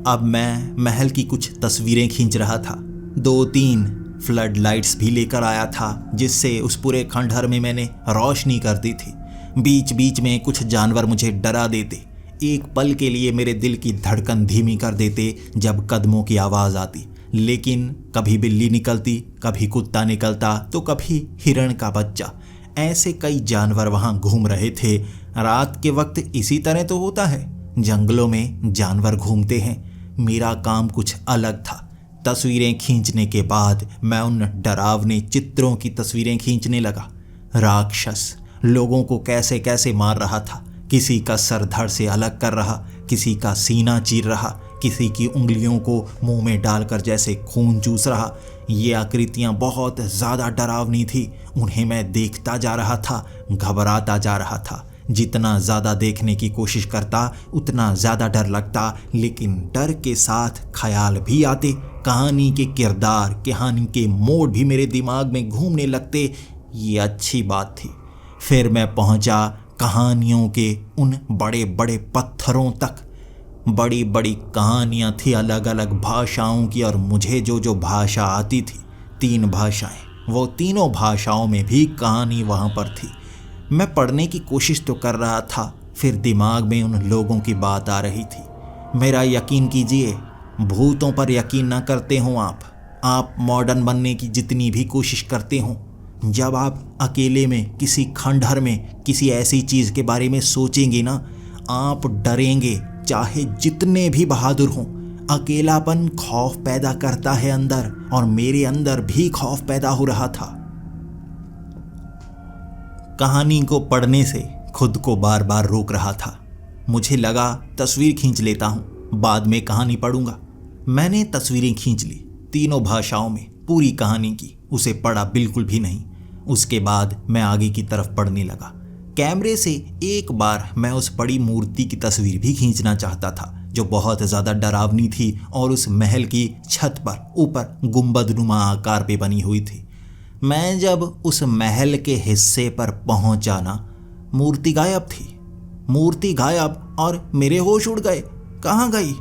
अब मैं महल की कुछ तस्वीरें खींच रहा था। 2-3 फ्लड लाइट्स भी लेकर आया था, जिससे उस पूरे खंडहर में मैंने रोशनी कर दी थी। बीच बीच में कुछ जानवर मुझे डरा देते, एक पल के लिए मेरे दिल की धड़कन धीमी कर देते जब कदमों की आवाज़ आती। लेकिन कभी बिल्ली निकलती, कभी कुत्ता निकलता, तो कभी हिरण का बच्चा। ऐसे कई जानवर वहाँ घूम रहे थे। रात के वक्त इसी तरह तो होता है, जंगलों में जानवर घूमते हैं। मेरा काम कुछ अलग था। तस्वीरें खींचने के बाद मैं उन डरावने चित्रों की तस्वीरें खींचने लगा। राक्षस लोगों को कैसे कैसे मार रहा था, किसी का सर धड़ से अलग कर रहा, किसी का सीना चीर रहा, किसी की उंगलियों को मुंह में डालकर जैसे खून चूस रहा। ये आकृतियां बहुत ज़्यादा डरावनी थी। उन्हें मैं देखता जा रहा था, घबराता जा रहा था। जितना ज़्यादा देखने की कोशिश करता उतना ज़्यादा डर लगता, लेकिन डर के साथ ख्याल भी आते। कहानी के किरदार, कहानी के मोड़ भी मेरे दिमाग में घूमने लगते। ये अच्छी बात थी। फिर मैं पहुंचा कहानियों के उन बड़े बड़े पत्थरों तक। बड़ी बड़ी कहानियाँ थी अलग अलग भाषाओं की, और मुझे जो जो भाषा आती थी, 3 भाषाएं, वो तीनों भाषाओं में भी कहानी वहाँ पर थी। मैं पढ़ने की कोशिश तो कर रहा था, फिर दिमाग में उन लोगों की बात आ रही थी। मेरा यकीन कीजिए, भूतों पर यकीन ना करते हो आप मॉडर्न बनने की जितनी भी कोशिश करते हो, जब आप अकेले में किसी खंडहर में किसी ऐसी चीज़ के बारे में सोचेंगे ना, आप डरेंगे, चाहे जितने भी बहादुर हों। अकेलापन खौफ पैदा करता है अंदर, और मेरे अंदर भी खौफ पैदा हो रहा था। कहानी को पढ़ने से खुद को बार बार रोक रहा था। मुझे लगा तस्वीर खींच लेता हूँ, बाद में कहानी पढ़ूंगा। मैंने तस्वीरें खींच ली, तीनों भाषाओं में पूरी कहानी की। उसे पढ़ा बिल्कुल भी नहीं। उसके बाद मैं आगे की तरफ पढ़ने लगा। कैमरे से एक बार मैं उस बड़ी मूर्ति की तस्वीर भी खींचना चाहता था जो बहुत ज़्यादा डरावनी थी और उस महल की छत पर ऊपर गुंबदनुमा आकार पे बनी हुई थी। मैं जब उस महल के हिस्से पर पहुंचा ना, मूर्ति गायब थी। मूर्ति गायब और मेरे होश उड़ गए। कहाँ गई?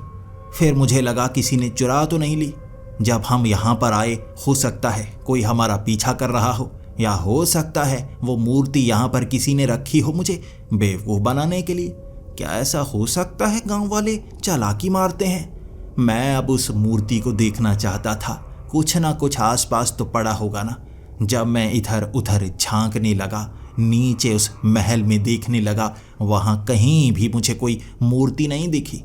फिर मुझे लगा किसी ने चुरा तो नहीं ली। जब हम यहाँ पर आए, हो सकता है कोई हमारा पीछा कर रहा हो, या हो सकता है वो मूर्ति यहाँ पर किसी ने रखी हो मुझे बेवकूफ़ बनाने के लिए। क्या ऐसा हो सकता है? गांव वाले चालाकी मारते हैं। मैं अब उस मूर्ति को देखना चाहता था। कुछ ना कुछ आसपास तो पड़ा होगा ना। जब मैं इधर उधर झांकने लगा, नीचे उस महल में देखने लगा, वहाँ कहीं भी मुझे कोई मूर्ति नहीं दिखी।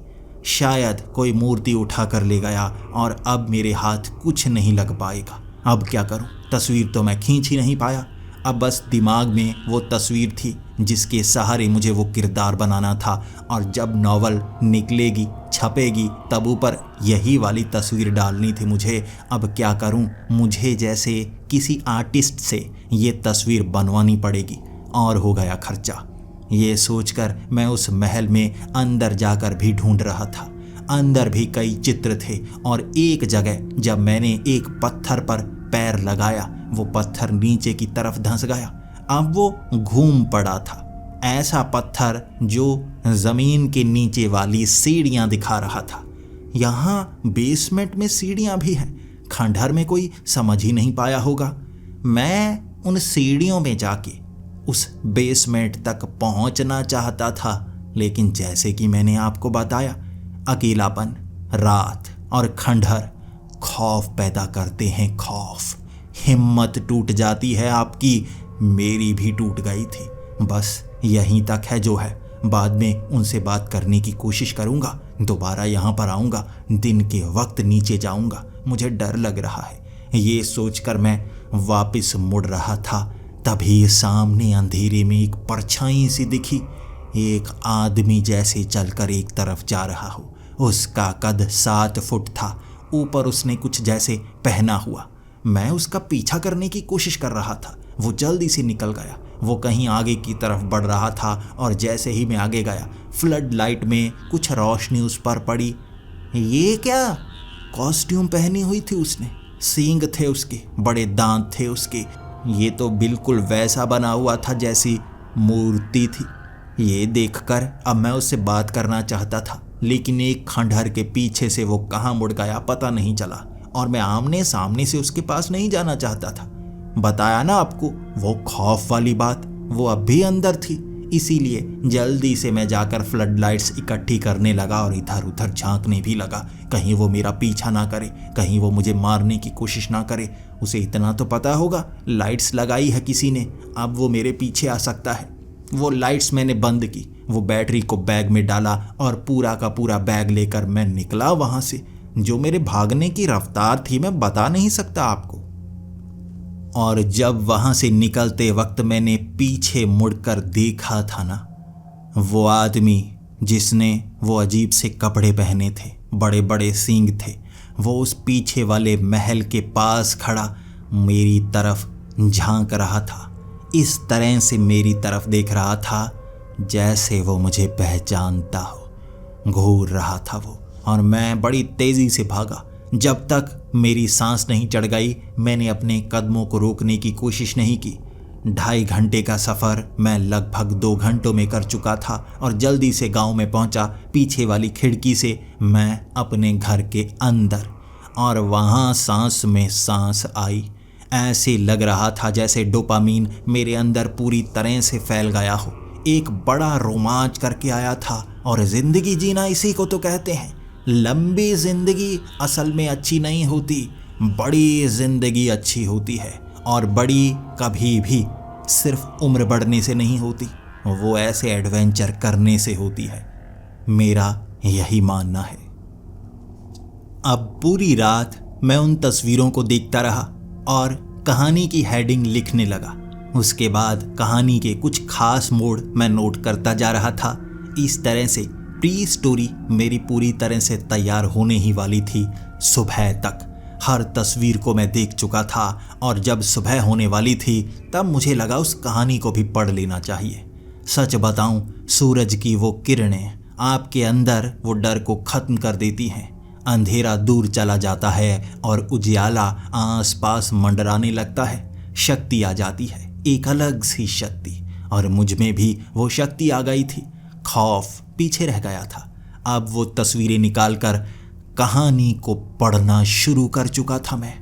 शायद कोई मूर्ति उठा कर ले गया और अब मेरे हाथ कुछ नहीं लग पाएगा। अब क्या करूं? तस्वीर तो मैं खींच ही नहीं पाया। अब बस दिमाग में वो तस्वीर थी जिसके सहारे मुझे वो किरदार बनाना था, और जब नॉवल निकलेगी, छपेगी, तब ऊपर यही वाली तस्वीर डालनी थी मुझे। अब क्या करूं? मुझे जैसे किसी आर्टिस्ट से ये तस्वीर बनवानी पड़ेगी और हो गया खर्चा। ये सोचकर मैं उस महल में अंदर जाकर भी ढूंढ रहा था। अंदर भी कई चित्र थे और एक जगह जब मैंने एक पत्थर पर पैर लगाया, वो पत्थर नीचे की तरफ धंस गया। अब वो घूम पड़ा था, ऐसा पत्थर जो जमीन के नीचे वाली सीढ़ियां दिखा रहा था। यहाँ बेसमेंट में सीढ़ियां भी हैं। खंडहर में कोई समझ ही नहीं पाया होगा। मैं उन सीढ़ियों में जाके उस बेसमेंट तक पहुंचना चाहता था, लेकिन जैसे कि मैंने आपको बताया, अकेलापन, रात और खंडहर खौफ पैदा करते हैं। खौफ, हिम्मत टूट जाती है आपकी। मेरी भी टूट गई थी। बस यहीं तक है जो है। बाद में उनसे बात करने की कोशिश करूंगा। दोबारा यहाँ पर आऊँगा, दिन के वक्त नीचे जाऊँगा। मुझे डर लग रहा है। ये सोचकर मैं वापस मुड़ रहा था, तभी सामने अंधेरे में एक परछाई सी दिखी। एक आदमी जैसे चलकर एक तरफ जा रहा हो। उसका कद 7 फुट था। ऊपर उसने कुछ जैसे पहना हुआ। मैं उसका पीछा करने की कोशिश कर रहा था। वो जल्दी से निकल गया। वो कहीं आगे की तरफ बढ़ रहा था और जैसे ही मैं आगे गया, फ्लड लाइट में कुछ रोशनी उस पर पड़ी। ये क्या? कॉस्ट्यूम पहनी हुई थी उसने। सींग थे उसके, बड़े दांत थे उसके। ये तो बिल्कुल वैसा बना हुआ था जैसी मूर्ति थी। ये देखकर अब मैं उससे बात करना चाहता था, लेकिन एक खंडहर के पीछे से वो कहाँ मुड़ गया पता नहीं चला, और मैं आमने सामने से उसके पास नहीं जाना चाहता था। बताया ना आपको, वो खौफ वाली बात, वो अब भी अंदर थी। इसीलिए जल्दी से मैं जाकर फ्लड लाइट्स इकट्ठी करने लगा और इधर उधर झांकने भी लगा, कहीं वो मेरा पीछा ना करे, कहीं वो मुझे मारने की कोशिश ना करे। उसे इतना तो पता होगा, लाइट्स लगाई है किसी ने, अब वो मेरे पीछे आ सकता है। वो लाइट्स मैंने बंद की, वो बैटरी को बैग में डाला और पूरा का पूरा बैग लेकर मैं निकला वहाँ से। जो मेरे भागने की रफ्तार थी मैं बता नहीं सकता आपको। और जब वहाँ से निकलते वक्त मैंने पीछे मुड़कर देखा था ना, वो आदमी जिसने वो अजीब से कपड़े पहने थे, बड़े बड़े सींग थे, वो उस पीछे वाले महल के पास खड़ा मेरी तरफ झांक रहा था। इस तरह से मेरी तरफ देख रहा था जैसे वो मुझे पहचानता हो। घूर रहा था वो, और मैं बड़ी तेज़ी से भागा। जब तक मेरी सांस नहीं चढ़ गई, मैंने अपने कदमों को रोकने की कोशिश नहीं की। 2.5 घंटे का सफ़र मैं लगभग 2 घंटों में कर चुका था और जल्दी से गांव में पहुंचा। पीछे वाली खिड़की से मैं अपने घर के अंदर, और वहां सांस में सांस आई। ऐसे लग रहा था जैसे डोपामीन मेरे अंदर पूरी तरह से फैल गया हो। एक बड़ा रोमांच करके आया था। और ज़िंदगी जीना इसी को तो कहते हैं। लंबी ज़िंदगी असल में अच्छी नहीं होती, बड़ी ज़िंदगी अच्छी होती है। और बड़ी कभी भी सिर्फ उम्र बढ़ने से नहीं होती, वो ऐसे एडवेंचर करने से होती है। मेरा यही मानना है। अब पूरी रात मैं उन तस्वीरों को देखता रहा और कहानी की हेडिंग लिखने लगा। उसके बाद कहानी के कुछ खास मोड़ मैं नोट करता जा रहा था। इस तरह से प्री स्टोरी मेरी पूरी तरह से तैयार होने ही वाली थी। सुबह तक हर तस्वीर को मैं देख चुका था, और जब सुबह होने वाली थी तब मुझे लगा उस कहानी को भी पढ़ लेना चाहिए। सच बताऊं, सूरज की वो किरणें आपके अंदर वो डर को खत्म कर देती हैं। अंधेरा दूर चला जाता है और उजियाला आसपास मंडराने लगता है। शक्ति आ जाती है, एक अलग सी शक्ति। और मुझ में भी वो शक्ति आ गई थी। खौफ पीछे रह गया था। अब वो तस्वीरें निकालकर कहानी को पढ़ना शुरू कर चुका था मैं।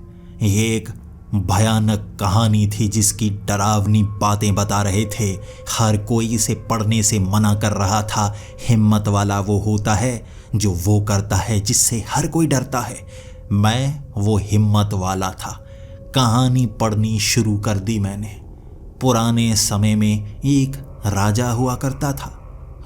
ये एक भयानक कहानी थी जिसकी डरावनी बातें बता रहे थे। हर कोई इसे पढ़ने से मना कर रहा था। हिम्मत वाला वो होता है जो वो करता है जिससे हर कोई डरता है। मैं वो हिम्मत वाला था। कहानी पढ़नी शुरू कर दी मैंने। पुराने समय में एक राजा हुआ करता था।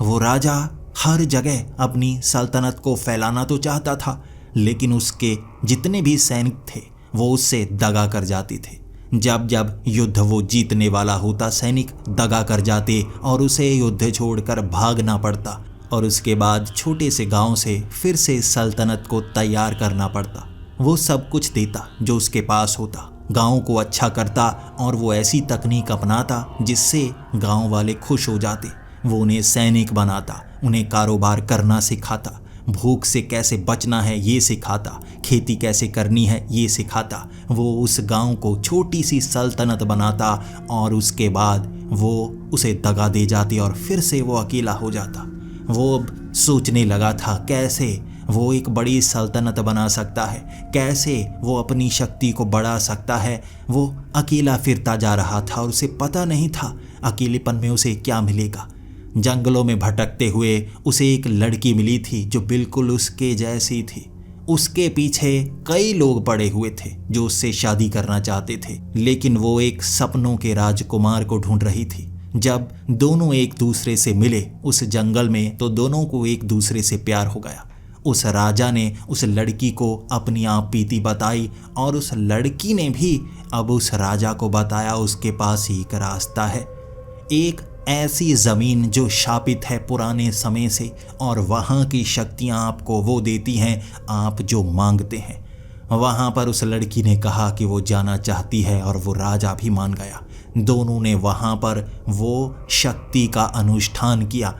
वो राजा हर जगह अपनी सल्तनत को फैलाना तो चाहता था, लेकिन उसके जितने भी सैनिक थे वो उससे दगा कर जाते थे। जब जब युद्ध वो जीतने वाला होता, सैनिक दगा कर जाते और उसे युद्ध छोड़कर भागना पड़ता और उसके बाद छोटे से गांव से फिर से सल्तनत को तैयार करना पड़ता। वो सब कुछ देता जो उसके पास होता, गांव को अच्छा करता और वो ऐसी तकनीक अपनाता जिससे गांव वाले खुश हो जाते। वो उन्हें सैनिक बनाता, उन्हें कारोबार करना सिखाता, भूख से कैसे बचना है ये सिखाता, खेती कैसे करनी है ये सिखाता। वो उस गांव को छोटी सी सल्तनत बनाता और उसके बाद वो उसे दगा दे जाती और फिर से वो अकेला हो जाता। वो अब सोचने लगा था कैसे वो एक बड़ी सल्तनत बना सकता है, कैसे वो अपनी शक्ति को बढ़ा सकता है। वो अकेला फिरता जा रहा था और उसे पता नहीं था अकेलेपन में उसे क्या मिलेगा। जंगलों में भटकते हुए उसे एक लड़की मिली थी जो बिल्कुल उसके जैसी थी। उसके पीछे कई लोग पड़े हुए थे जो उससे शादी करना चाहते थे, लेकिन वो एक सपनों के राजकुमार को ढूंढ रही थी। जब दोनों एक दूसरे से मिले उस जंगल में तो दोनों को एक दूसरे से प्यार हो गया। उस राजा ने उस लड़की को अपनी आप बीती बताई और उस लड़की ने भी अब उस राजा को बताया उसके पास एक रास्ता है, एक ऐसी ज़मीन जो शापित है पुराने समय से और वहाँ की शक्तियाँ आपको वो देती हैं आप जो मांगते हैं। वहाँ पर उस लड़की ने कहा कि वो जाना चाहती है और वो राजा भी मान गया। दोनों ने वहाँ पर वो शक्ति का अनुष्ठान किया,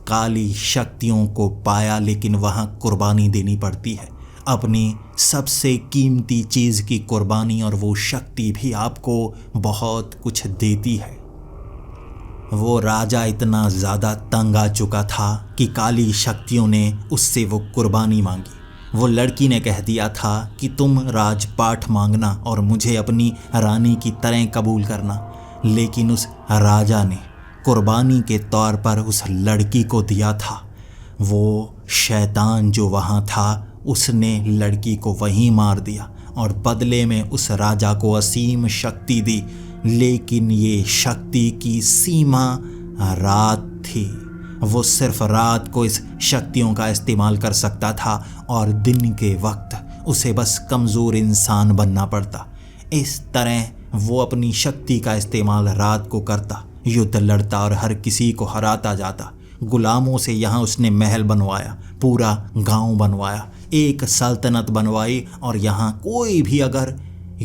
काली शक्तियों को पाया, लेकिन वहाँ कुर्बानी देनी पड़ती है, अपनी सबसे कीमती चीज़ की कुर्बानी, और वो शक्ति भी आपको बहुत कुछ देती है। वो राजा इतना ज़्यादा तंग आ चुका था कि काली शक्तियों ने उससे वो कुर्बानी मांगी। वो लड़की ने कह दिया था कि तुम राजपाट मांगना और मुझे अपनी रानी की तरह कबूल करना, लेकिन उस राजा ने कुर्बानी के तौर पर उस लड़की को दिया था। वो शैतान जो वहाँ था उसने लड़की को वहीं मार दिया और बदले में उस राजा को असीम शक्ति दी, लेकिन ये शक्ति की सीमा रात थी। वो सिर्फ रात को इस शक्तियों का इस्तेमाल कर सकता था और दिन के वक्त उसे बस कमज़ोर इंसान बनना पड़ता। इस तरह वो अपनी शक्ति का इस्तेमाल रात को करता, युद्ध लड़ता और हर किसी को हराता जाता। गुलामों से यहाँ उसने महल बनवाया, पूरा गांव बनवाया, एक सल्तनत बनवाई और यहाँ कोई भी अगर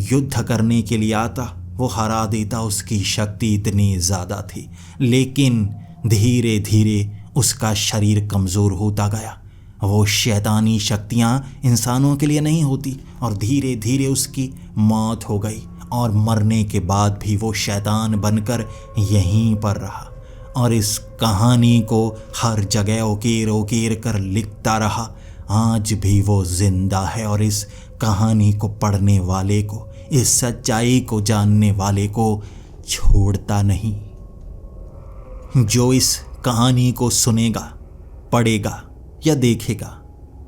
युद्ध करने के लिए आता वो हरा देता। उसकी शक्ति इतनी ज़्यादा थी, लेकिन धीरे धीरे उसका शरीर कमज़ोर होता गया। वो शैतानी शक्तियाँ इंसानों के लिए नहीं होती और धीरे धीरे उसकी मौत हो गई और मरने के बाद भी वो शैतान बनकर यहीं पर रहा और इस कहानी को हर जगह उकेर उकेर कर लिखता रहा। आज भी वो जिंदा है और इस कहानी को पढ़ने वाले को, इस सच्चाई को जानने वाले को छोड़ता नहीं। जो इस कहानी को सुनेगा, पढ़ेगा या देखेगा,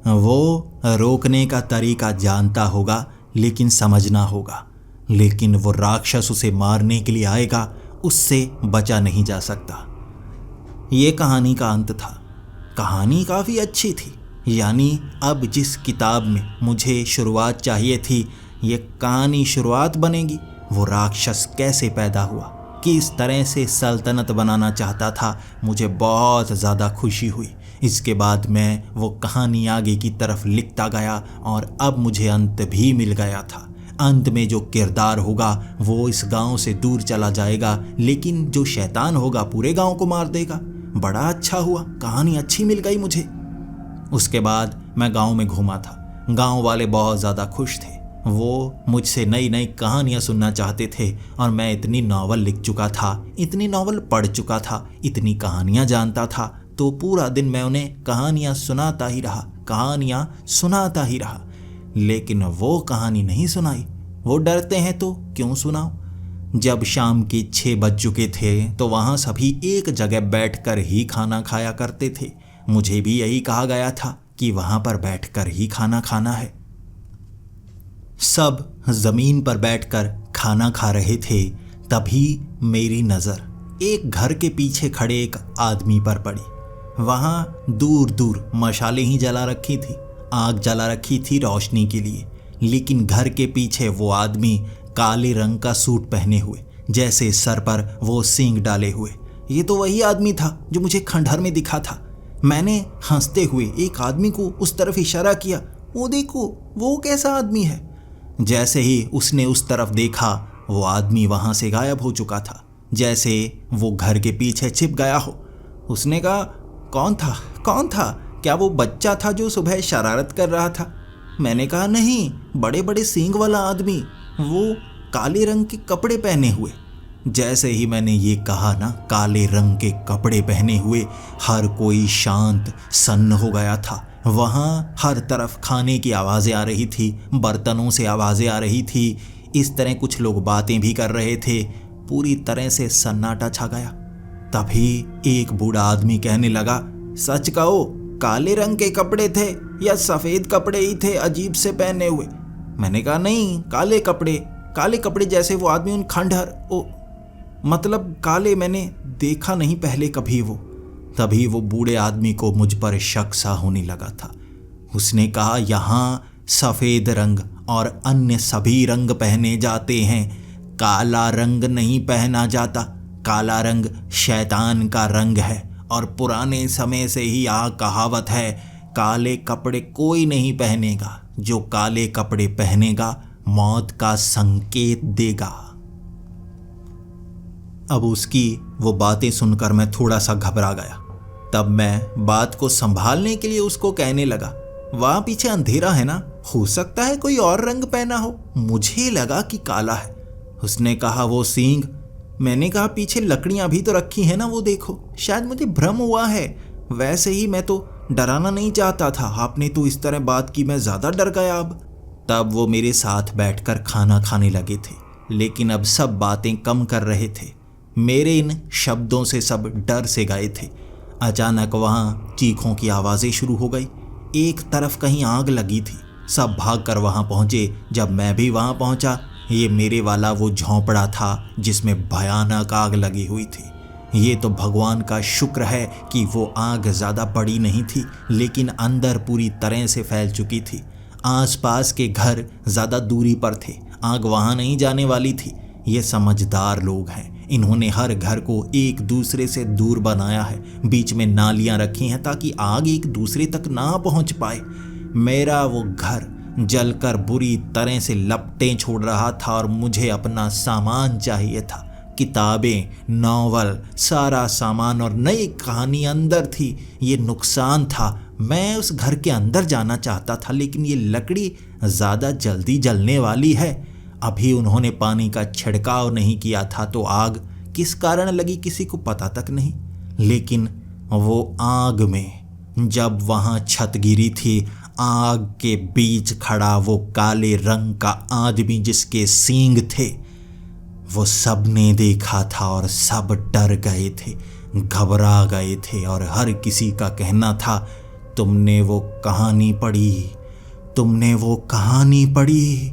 वो रोकने का तरीका जानता होगा, लेकिन समझना होगा। लेकिन वो राक्षस उसे मारने के लिए आएगा, उससे बचा नहीं जा सकता। ये कहानी का अंत था। कहानी काफ़ी अच्छी थी, यानी अब जिस किताब में मुझे शुरुआत चाहिए थी, ये कहानी शुरुआत बनेगी। वो राक्षस कैसे पैदा हुआ, किस तरह से सल्तनत बनाना चाहता था, मुझे बहुत ज़्यादा खुशी हुई। इसके बाद मैं वो कहानी आगे की तरफ लिखता गया और अब मुझे अंत भी मिल गया था। अंत में जो किरदार होगा वो इस गांव से दूर चला जाएगा, लेकिन जो शैतान होगा पूरे गांव को मार देगा। बड़ा अच्छा हुआ, कहानी अच्छी मिल गई मुझे। उसके बाद मैं गांव में घूमा था। गांव वाले बहुत ज़्यादा खुश थे। वो मुझसे नई नई कहानियाँ सुनना चाहते थे और मैं इतनी नावल लिख चुका था, इतनी नावल पढ़ चुका था, इतनी कहानियाँ जानता था, तो पूरा दिन मैं उन्हें कहानियाँ सुनाता ही रहा, कहानियाँ सुनाता ही रहा। लेकिन वो कहानी नहीं सुनाई। वो डरते हैं तो क्यों सुनाऊं। जब शाम के 6 बज चुके थे तो वहाँ सभी एक जगह बैठकर ही खाना खाया करते थे। मुझे भी यही कहा गया था कि वहाँ पर बैठकर ही खाना खाना है। सब जमीन पर बैठकर खाना खा रहे थे, तभी मेरी नज़र एक घर के पीछे खड़े एक आदमी पर पड़ी। वहाँ दूर दूर मशालें ही जला रखी थी, आग जला रखी थी रोशनी के लिए, लेकिन घर के पीछे वो आदमी काले रंग का सूट पहने हुए, जैसे सर पर वो सींग डाले हुए। ये तो वही आदमी था जो मुझे खंडहर में दिखा था। मैंने हंसते हुए एक आदमी को उस तरफ इशारा किया, वो देखो वो कैसा आदमी है। जैसे ही उसने उस तरफ देखा, वो आदमी वहाँ से गायब हो चुका था, जैसे वो घर के पीछे छिप गया हो। उसने कहा, कौन था, कौन था? क्या वो बच्चा था जो सुबह शरारत कर रहा था? मैंने कहा, नहीं, बड़े बड़े सींग वाला आदमी, वो काले रंग के कपड़े पहने हुए। जैसे ही मैंने ये कहा ना, काले रंग के कपड़े पहने हुए, हर कोई शांत सन्न हो गया था। वहाँ हर तरफ खाने की आवाज़ें आ रही थी, बर्तनों से आवाज़ें आ रही थी। इस तरह कुछ लोग बातें भी कर रहे थे। पूरी तरह से सन्नाटा छा गया। तभी एक बूढ़ा आदमी कहने लगा, सच कहो, काले रंग के कपड़े थे या सफ़ेद कपड़े ही थे अजीब से पहने हुए? मैंने कहा, नहीं, काले कपड़े जैसे वो आदमी उन खंडहर, ओ मतलब काले, मैंने देखा नहीं पहले कभी वो। तभी वो बूढ़े आदमी को मुझ पर शक सा होने लगा था। उसने कहा, यहाँ सफ़ेद रंग और अन्य सभी रंग पहने जाते हैं, काला रंग नहीं पहना जाता। काला रंग शैतान का रंग है और पुराने समय से ही यह कहावत है, काले कपड़े कोई नहीं पहनेगा, जो काले कपड़े पहनेगा मौत का संकेत देगा। अब उसकी वो बातें सुनकर मैं थोड़ा सा घबरा गया। तब मैं बात को संभालने के लिए उसको कहने लगा, वहाँ पीछे अंधेरा है ना, हो सकता है कोई और रंग पहना हो, मुझे लगा कि काला है। उसने कहा, वो सींग? मैंने कहा, पीछे लकड़ियाँ भी तो रखी हैं ना, वो देखो, शायद मुझे भ्रम हुआ है। वैसे ही मैं तो डराना नहीं चाहता था, आपने तो इस तरह बात की, मैं ज़्यादा डर गया अब। तब वो मेरे साथ बैठकर खाना खाने लगे थे, लेकिन अब सब बातें कम कर रहे थे। मेरे इन शब्दों से सब डर से गए थे। अचानक वहाँ चीखों की आवाज़ें शुरू हो गई। एक तरफ कहीं आग लगी थी। सब भागकर वहाँ पहुँचे। जब मैं भी वहाँ पहुँचा, ये मेरे वाला वो झोंपड़ा था जिसमें भयानक आग लगी हुई थी। ये तो भगवान का शुक्र है कि वो आग ज़्यादा बड़ी नहीं थी, लेकिन अंदर पूरी तरह से फैल चुकी थी। आसपास के घर ज़्यादा दूरी पर थे, आग वहाँ नहीं जाने वाली थी। ये समझदार लोग हैं, इन्होंने हर घर को एक दूसरे से दूर बनाया है। बीच में नालियां रखी हैं ताकि आग एक दूसरे तक ना पहुंच पाए। मेरा वो घर जलकर बुरी तरह से लपटें छोड़ रहा था और मुझे अपना सामान चाहिए था। किताबें, नावल, सारा सामान और नई कहानी अंदर थी। ये नुकसान था। मैं उस घर के अंदर जाना चाहता था, लेकिन ये लकड़ी ज़्यादा जल्दी जलने वाली है। अभी उन्होंने पानी का छिड़काव नहीं किया था तो आग किस कारण लगी किसी को पता तक नहीं। लेकिन वो आग में जब वहाँ छत गिरी थी, आग के बीच खड़ा वो काले रंग का आदमी जिसके सींग थे, वो सब ने देखा था और सब डर गए थे, घबरा गए थे। और हर किसी का कहना था, तुमने वो कहानी पढ़ी, तुमने वो कहानी पढ़ी।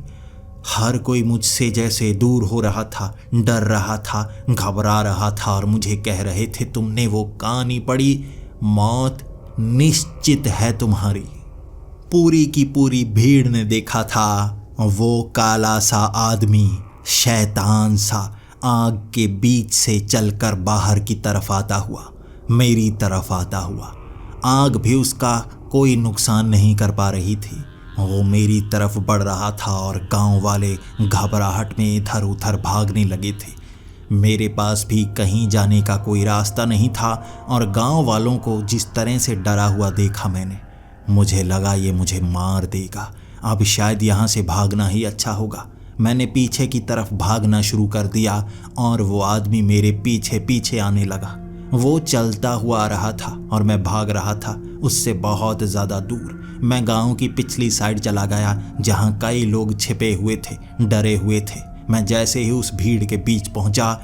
हर कोई मुझसे जैसे दूर हो रहा था, डर रहा था, घबरा रहा था और मुझे कह रहे थे, तुमने वो कहानी पढ़ी, मौत निश्चित है तुम्हारी। पूरी की पूरी भीड़ ने देखा था वो काला सा आदमी, शैतान सा, आग के बीच से चलकर बाहर की तरफ आता हुआ, मेरी तरफ आता हुआ। आग भी उसका कोई नुकसान नहीं कर पा रही थी। वो मेरी तरफ बढ़ रहा था और गांव वाले घबराहट में इधर उधर भागने लगे थे। मेरे पास भी कहीं जाने का कोई रास्ता नहीं था और गांव वालों को जिस तरह से डरा हुआ देखा मैंने, मुझे लगा ये मुझे मार देगा। अब शायद यहाँ से भागना ही अच्छा होगा। मैंने पीछे की तरफ भागना शुरू कर दिया और वो आदमी मेरे पीछे पीछे आने लगा। वो चलता हुआ आ रहा था और मैं भाग रहा था उससे बहुत ज़्यादा दूर। मैं गांव की पिछली साइड चला गया जहाँ कई लोग छिपे हुए थे, डरे हुए थे। मैं जैसे ही उस भीड़ के बीच पहुंचा,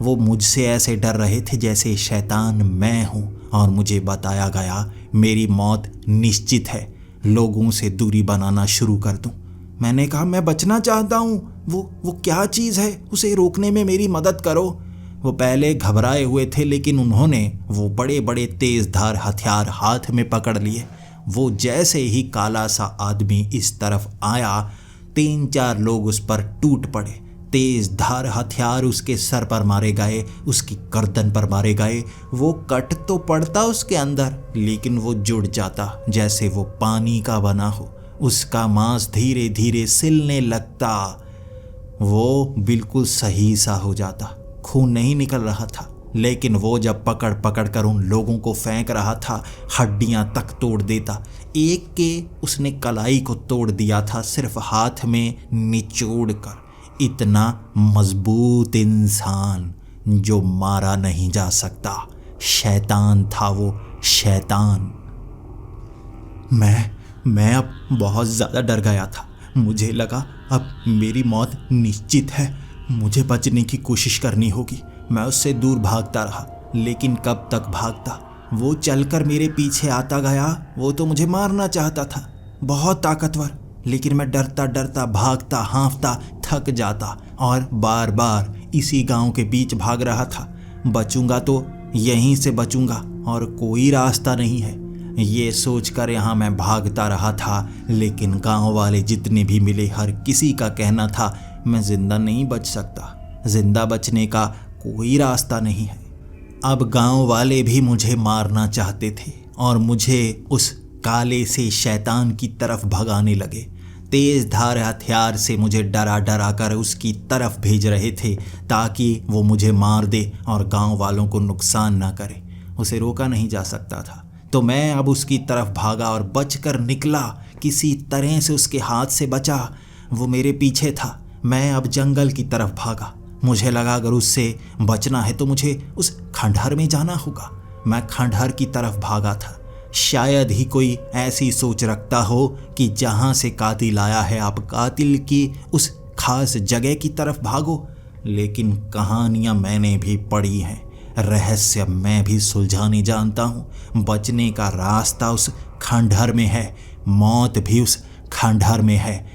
वो मुझसे ऐसे डर रहे थे जैसे शैतान मैं हूं और मुझे बताया गया मेरी मौत निश्चित है, लोगों से दूरी बनाना शुरू कर दूं। मैंने कहा मैं बचना चाहता हूं, वो क्या चीज़ है, उसे रोकने में मेरी मदद करो। वो पहले घबराए हुए थे लेकिन उन्होंने वो बड़े बड़े तेज धार हथियार हाथ में पकड़ लिए। वो जैसे ही काला सा आदमी इस तरफ आया, 3-4 लोग उस पर टूट पड़े। तेज धार हथियार उसके सर पर मारे गए, उसकी गर्दन पर मारे गए। वो कट तो पड़ता उसके अंदर, लेकिन वो जुड़ जाता जैसे वो पानी का बना हो। उसका मांस धीरे धीरे सिलने लगता। वो बिल्कुल सही सा हो जाता। खून नहीं निकल रहा था, लेकिन वो जब पकड़ पकड़ कर उन लोगों को फेंक रहा था, हड्डियां तक तोड़ देता। एक के उसने कलाई को तोड़ दिया था सिर्फ हाथ में निचोड़ कर। इतना मजबूत इंसान जो मारा नहीं जा सकता। शैतान था वो, शैतान। मैं अब बहुत ज़्यादा डर गया था। मुझे लगा अब मेरी मौत निश्चित है, मुझे बचने की कोशिश करनी होगी। मैं उससे दूर भागता रहा, लेकिन कब तक भागता। वो चलकर मेरे पीछे आता गया। वो तो मुझे मारना चाहता था, बहुत ताकतवर, लेकिन मैं डरता डरता भागता हाँफता थक जाता और बार बार इसी गांव के बीच भाग रहा था। बचूंगा तो यहीं से बचूंगा और कोई रास्ता नहीं है, ये सोचकर यहाँ मैं भागता रहा था। लेकिन गांव वाले जितने भी मिले, हर किसी का कहना था मैं जिंदा नहीं बच सकता, जिंदा बचने का कोई रास्ता नहीं है। अब गांव वाले भी मुझे मारना चाहते थे और मुझे उस काले से शैतान की तरफ भगाने लगे। तेज धार हथियार से मुझे डरा डरा कर उसकी तरफ भेज रहे थे ताकि वो मुझे मार दे और गांव वालों को नुकसान ना करे। उसे रोका नहीं जा सकता था, तो मैं अब उसकी तरफ भागा और बचकर निकला। किसी तरह से उसके हाथ से बचा। वो मेरे पीछे था। मैं अब जंगल की तरफ भागा। मुझे लगा अगर उससे बचना है तो मुझे उस खंडहर में जाना होगा। मैं खंडहर की तरफ भागा था। शायद ही कोई ऐसी सोच रखता हो कि जहाँ से कातिल आया है आप कातिल की उस खास जगह की तरफ भागो। लेकिन कहानियाँ मैंने भी पढ़ी हैं, रहस्य मैं भी सुलझाने जानता हूँ। बचने का रास्ता उस खंडहर में है, मौत भी उस खंडहर में है।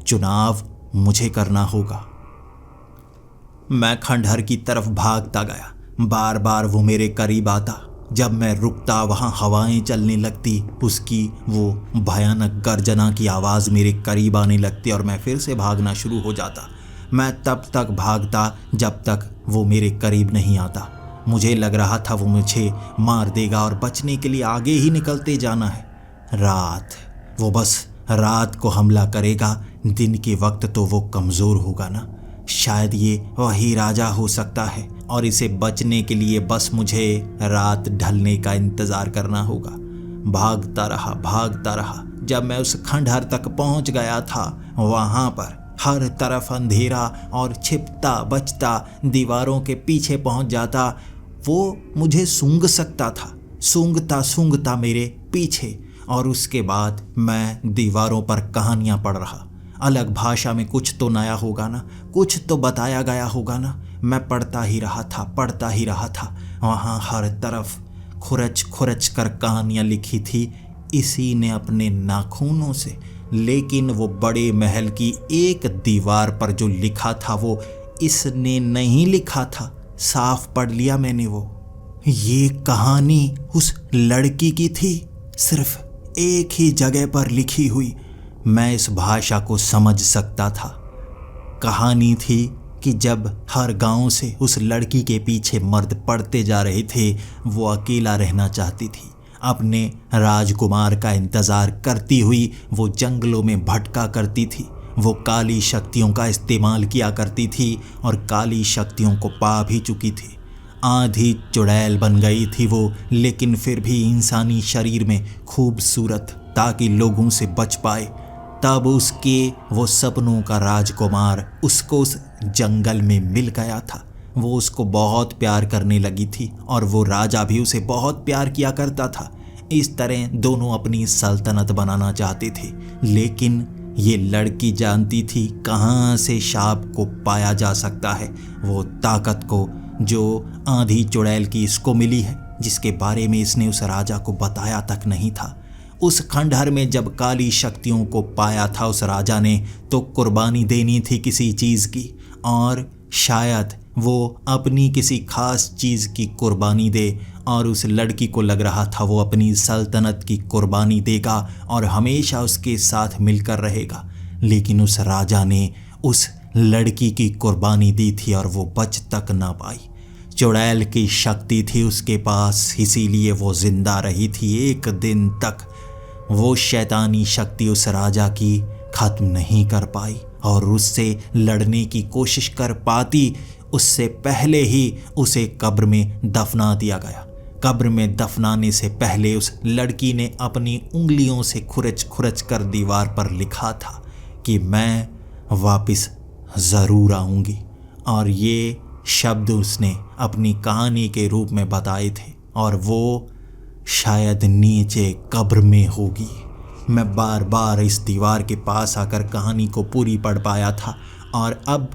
चुनाव मुझे करना होगा। मैं खंडहर की तरफ भागता गया। बार बार वो मेरे करीब आता। जब मैं रुकता वहाँ हवाएं चलने लगती, उसकी वो भयानक गर्जना की आवाज़ मेरे करीब आने लगती और मैं फिर से भागना शुरू हो जाता। मैं तब तक भागता जब तक वो मेरे करीब नहीं आता। मुझे लग रहा था वो मुझे मार देगा और बचने के लिए आगे ही निकलते जाना है। रात, वो बस रात को हमला करेगा। दिन के वक्त तो वो कमज़ोर होगा ना। शायद ये वही राजा हो सकता है और इसे बचने के लिए बस मुझे रात ढलने का इंतज़ार करना होगा। भागता रहा। जब मैं उस खंडहर तक पहुंच गया था, वहाँ पर हर तरफ अंधेरा और छिपता बचता दीवारों के पीछे पहुंच जाता। वो मुझे सूंघ सकता था, सूंघता मेरे पीछे। और उसके बाद मैं दीवारों पर कहानियाँ पढ़ रहा। अलग भाषा में कुछ तो नया होगा ना, कुछ तो बताया गया होगा ना। मैं पढ़ता ही रहा था। वहाँ हर तरफ खुरच कर कहानियाँ लिखी थी इसी ने अपने नाखूनों से। लेकिन वो बड़े महल की एक दीवार पर जो लिखा था वो इसने नहीं लिखा था। साफ पढ़ लिया मैंने वो। ये कहानी उस लड़की की थी, सिर्फ एक ही जगह पर लिखी हुई। मैं इस भाषा को समझ सकता था। कहानी थी कि जब हर गांव से उस लड़की के पीछे मर्द पड़ते जा रहे थे, वो अकेला रहना चाहती थी। अपने राजकुमार का इंतज़ार करती हुई वो जंगलों में भटका करती थी। वो काली शक्तियों का इस्तेमाल किया करती थी और काली शक्तियों को पा भी चुकी थी। आधी चुड़ैल बन गई थी वो, लेकिन फिर भी इंसानी शरीर में खूबसूरत, ताकि लोगों से बच पाए। तब उसके वो सपनों का राजकुमार उसको उस जंगल में मिल गया था। वो उसको बहुत प्यार करने लगी थी और वो राजा भी उसे बहुत प्यार किया करता था। इस तरह दोनों अपनी सल्तनत बनाना चाहते थे, लेकिन ये लड़की जानती थी कहाँ से शाप को पाया जा सकता है, वो ताकत को जो आधी चुड़ैल की इसको मिली है, जिसके बारे में इसने उस राजा को बताया तक नहीं था। उस खंडहर में जब काली शक्तियों को पाया था उस राजा ने, तो कुर्बानी देनी थी किसी चीज़ की, और शायद वो अपनी किसी खास चीज़ की कुर्बानी दे। और उस लड़की को लग रहा था वो अपनी सल्तनत की कुर्बानी देगा और हमेशा उसके साथ मिलकर रहेगा। लेकिन उस राजा ने उस लड़की की कुर्बानी दी थी और वो बच तक ना पाई। चुड़ैल की शक्ति थी उसके पास, इसीलिए वो जिंदा रही थी एक दिन तक। वो शैतानी शक्ति उस राजा की खत्म नहीं कर पाई और उससे लड़ने की कोशिश कर पाती, उससे पहले ही उसे कब्र में दफना दिया गया। कब्र में दफनाने से पहले उस लड़की ने अपनी उंगलियों से खुरच खुरच कर दीवार पर लिखा था कि मैं वापस ज़रूर आऊँगी। और ये शब्द उसने अपनी कहानी के रूप में बताए थे, और वो शायद नीचे कब्र में होगी। मैं बार बार इस दीवार के पास आकर कहानी को पूरी पढ़ पाया था, और अब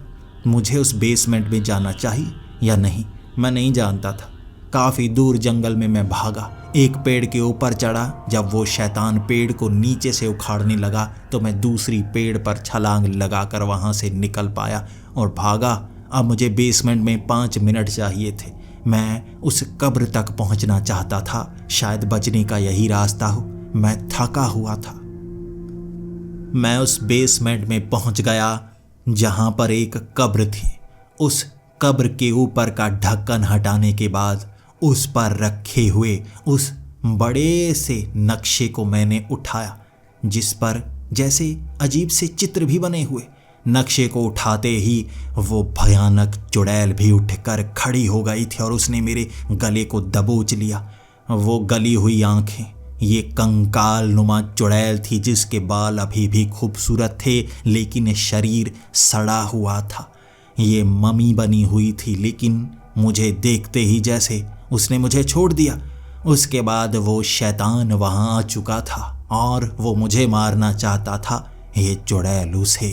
मुझे उस बेसमेंट में जाना चाहिए या नहीं, मैं नहीं जानता था। काफ़ी दूर जंगल में मैं भागा, एक पेड़ के ऊपर चढ़ा। जब वो शैतान पेड़ को नीचे से उखाड़ने लगा तो मैं दूसरी पेड़ पर छलांग लगाकर वहाँ से निकल पाया और भागा। अब मुझे बेसमेंट में 5 मिनट चाहिए थे। मैं उस कब्र तक पहुँचना चाहता था, शायद बचने का यही रास्ता हो। मैं थका हुआ था। मैं उस बेसमेंट में पहुँच गया जहाँ पर एक कब्र थी। उस कब्र के ऊपर का ढक्कन हटाने के बाद उस पर रखे हुए उस बड़े से नक्शे को मैंने उठाया, जिस पर जैसे अजीब से चित्र भी बने हुए। नक्शे को उठाते ही वो भयानक चुड़ैल भी उठकर खड़ी हो गई थी और उसने मेरे गले को दबोच लिया। वो गली हुई आंखें, ये कंकाल नुमा चुड़ैल थी जिसके बाल अभी भी खूबसूरत थे, लेकिन शरीर सड़ा हुआ था। ये मम्मी बनी हुई थी, लेकिन मुझे देखते ही जैसे उसने मुझे छोड़ दिया। उसके बाद वो शैतान वहाँ आ चुका था और वो मुझे मारना चाहता था, ये चुड़ैल उसे।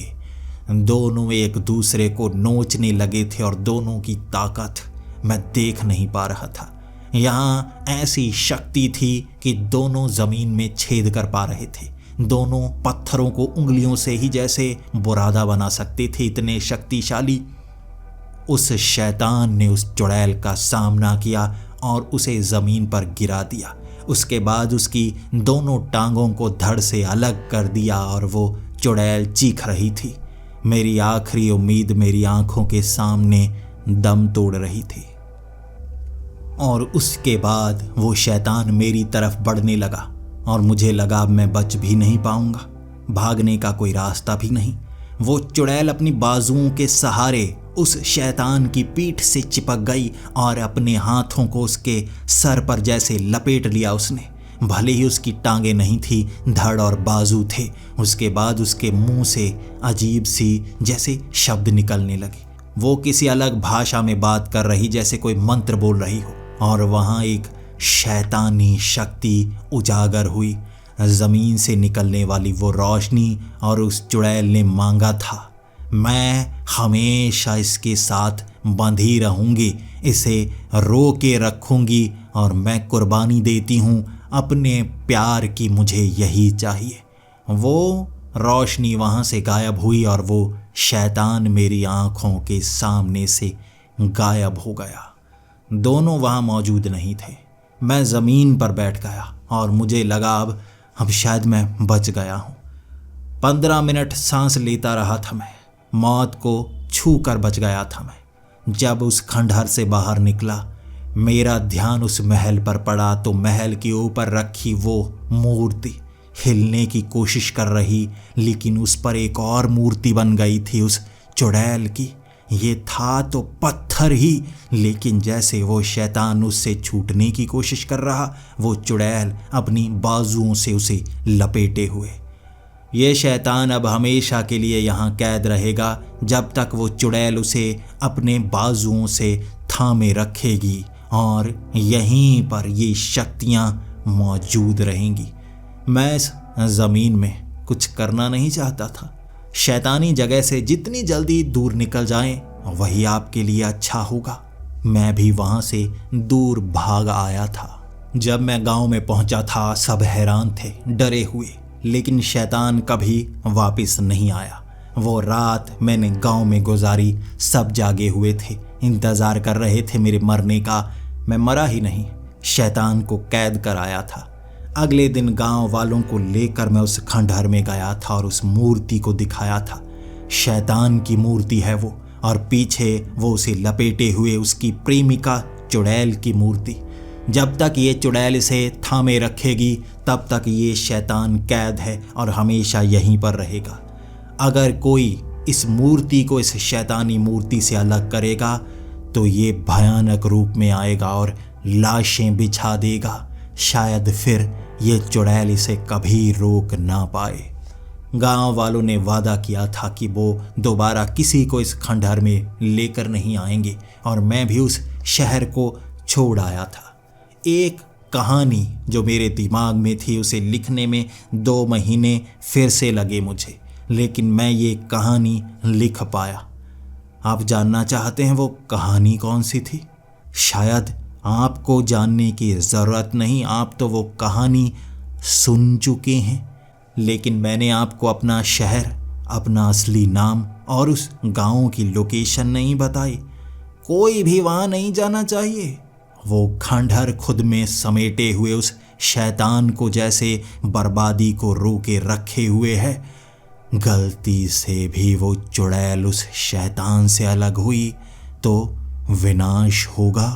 दोनों एक दूसरे को नोचने लगे थे और दोनों की ताकत मैं देख नहीं पा रहा था। यहाँ ऐसी शक्ति थी कि दोनों ज़मीन में छेद कर पा रहे थे। दोनों पत्थरों को उंगलियों से ही जैसे बुरादा बना सकते थे, इतने शक्तिशाली। उस शैतान ने उस चुड़ैल का सामना किया और उसे ज़मीन पर गिरा दिया। उसके बाद उसकी दोनों टांगों को धड़ से अलग कर दिया और वो चुड़ैल चीख रही थी। मेरी आखिरी उम्मीद मेरी आंखों के सामने दम तोड़ रही थी। और उसके बाद वो शैतान मेरी तरफ बढ़ने लगा और मुझे लगा अब मैं बच भी नहीं पाऊंगा, भागने का कोई रास्ता भी नहीं। वो चुड़ैल अपनी बाजुओं के सहारे उस शैतान की पीठ से चिपक गई और अपने हाथों को उसके सर पर जैसे लपेट लिया उसने। भले ही उसकी टांगें नहीं थी, धड़ और बाजू थे। उसके बाद उसके मुंह से अजीब सी जैसे शब्द निकलने लगे। वो किसी अलग भाषा में बात कर रही, जैसे कोई मंत्र बोल रही हो। और वहाँ एक शैतानी शक्ति उजागर हुई। ज़मीन से निकलने वाली वो रोशनी, और उस चुड़ैल ने मांगा था, मैं हमेशा इसके साथ बंधी रहूँगी, इसे रो के रखूँगी, और मैं कुर्बानी देती हूँ अपने प्यार की, मुझे यही चाहिए। वो रोशनी वहाँ से गायब हुई और वो शैतान मेरी आँखों के सामने से गायब हो गया। दोनों वहाँ मौजूद नहीं थे। मैं ज़मीन पर बैठ गया और मुझे लगा अब शायद मैं बच गया हूँ। 15 मिनट सांस लेता रहा था मैं, मौत को छू कर बच गया था मैं। जब उस खंडहर से बाहर निकला, मेरा ध्यान उस महल पर पड़ा तो महल के ऊपर रखी वो मूर्ति हिलने की कोशिश कर रही, लेकिन उस पर एक और मूर्ति बन गई थी उस चुड़ैल की। ये था तो पत्थर ही, लेकिन जैसे वो शैतान उससे छूटने की कोशिश कर रहा, वो चुड़ैल अपनी बाजुओं से उसे लपेटे हुए। ये शैतान अब हमेशा के लिए यहाँ कैद रहेगा जब तक वो चुड़ैल उसे अपने बाजुओं से थामे रखेगी, और यहीं पर ये शक्तियाँ मौजूद रहेंगी। मैं इस ज़मीन में कुछ करना नहीं चाहता था। शैतानी जगह से जितनी जल्दी दूर निकल जाएं, वही आपके लिए अच्छा होगा। मैं भी वहाँ से दूर भाग आया था। जब मैं गांव में पहुंचा था, सब हैरान थे, डरे हुए, लेकिन शैतान कभी वापस नहीं आया। वो रात मैंने गांव में गुजारी, सब जागे हुए थे, इंतज़ार कर रहे थे मेरे मरने का। मैं मरा ही नहीं, शैतान को कैद कर आया था। अगले दिन गांव वालों को लेकर मैं उस खंडहर में गया था और उस मूर्ति को दिखाया था। शैतान की मूर्ति है वो, और पीछे वो उसे लपेटे हुए उसकी प्रेमिका चुड़ैल की मूर्ति। जब तक ये चुड़ैल इसे थामे रखेगी, तब तक ये शैतान कैद है और हमेशा यहीं पर रहेगा। अगर कोई इस मूर्ति को इस शैतानी मूर्ति से अलग करेगा, तो ये भयानक रूप में आएगा और लाशें बिछा देगा। शायद फिर ये चुड़ैल इसे कभी रोक ना पाए। गांव वालों ने वादा किया था कि वो दोबारा किसी को इस खंडहर में लेकर नहीं आएंगे, और मैं भी उस शहर को छोड़ आया था। एक कहानी जो मेरे दिमाग में थी, उसे लिखने में 2 महीने फिर से लगे मुझे, लेकिन मैं ये कहानी लिख पाया। आप जानना चाहते हैं वो कहानी कौन सी थी? शायद आपको जानने की ज़रूरत नहीं, आप तो वो कहानी सुन चुके हैं। लेकिन मैंने आपको अपना शहर, अपना असली नाम और उस गांव की लोकेशन नहीं बताई। कोई भी वहाँ नहीं जाना चाहिए। वो खंडहर खुद में समेटे हुए उस शैतान को जैसे बर्बादी को रोके रखे हुए है। गलती से भी वो चुड़ैल उस शैतान से अलग हुई तो विनाश होगा।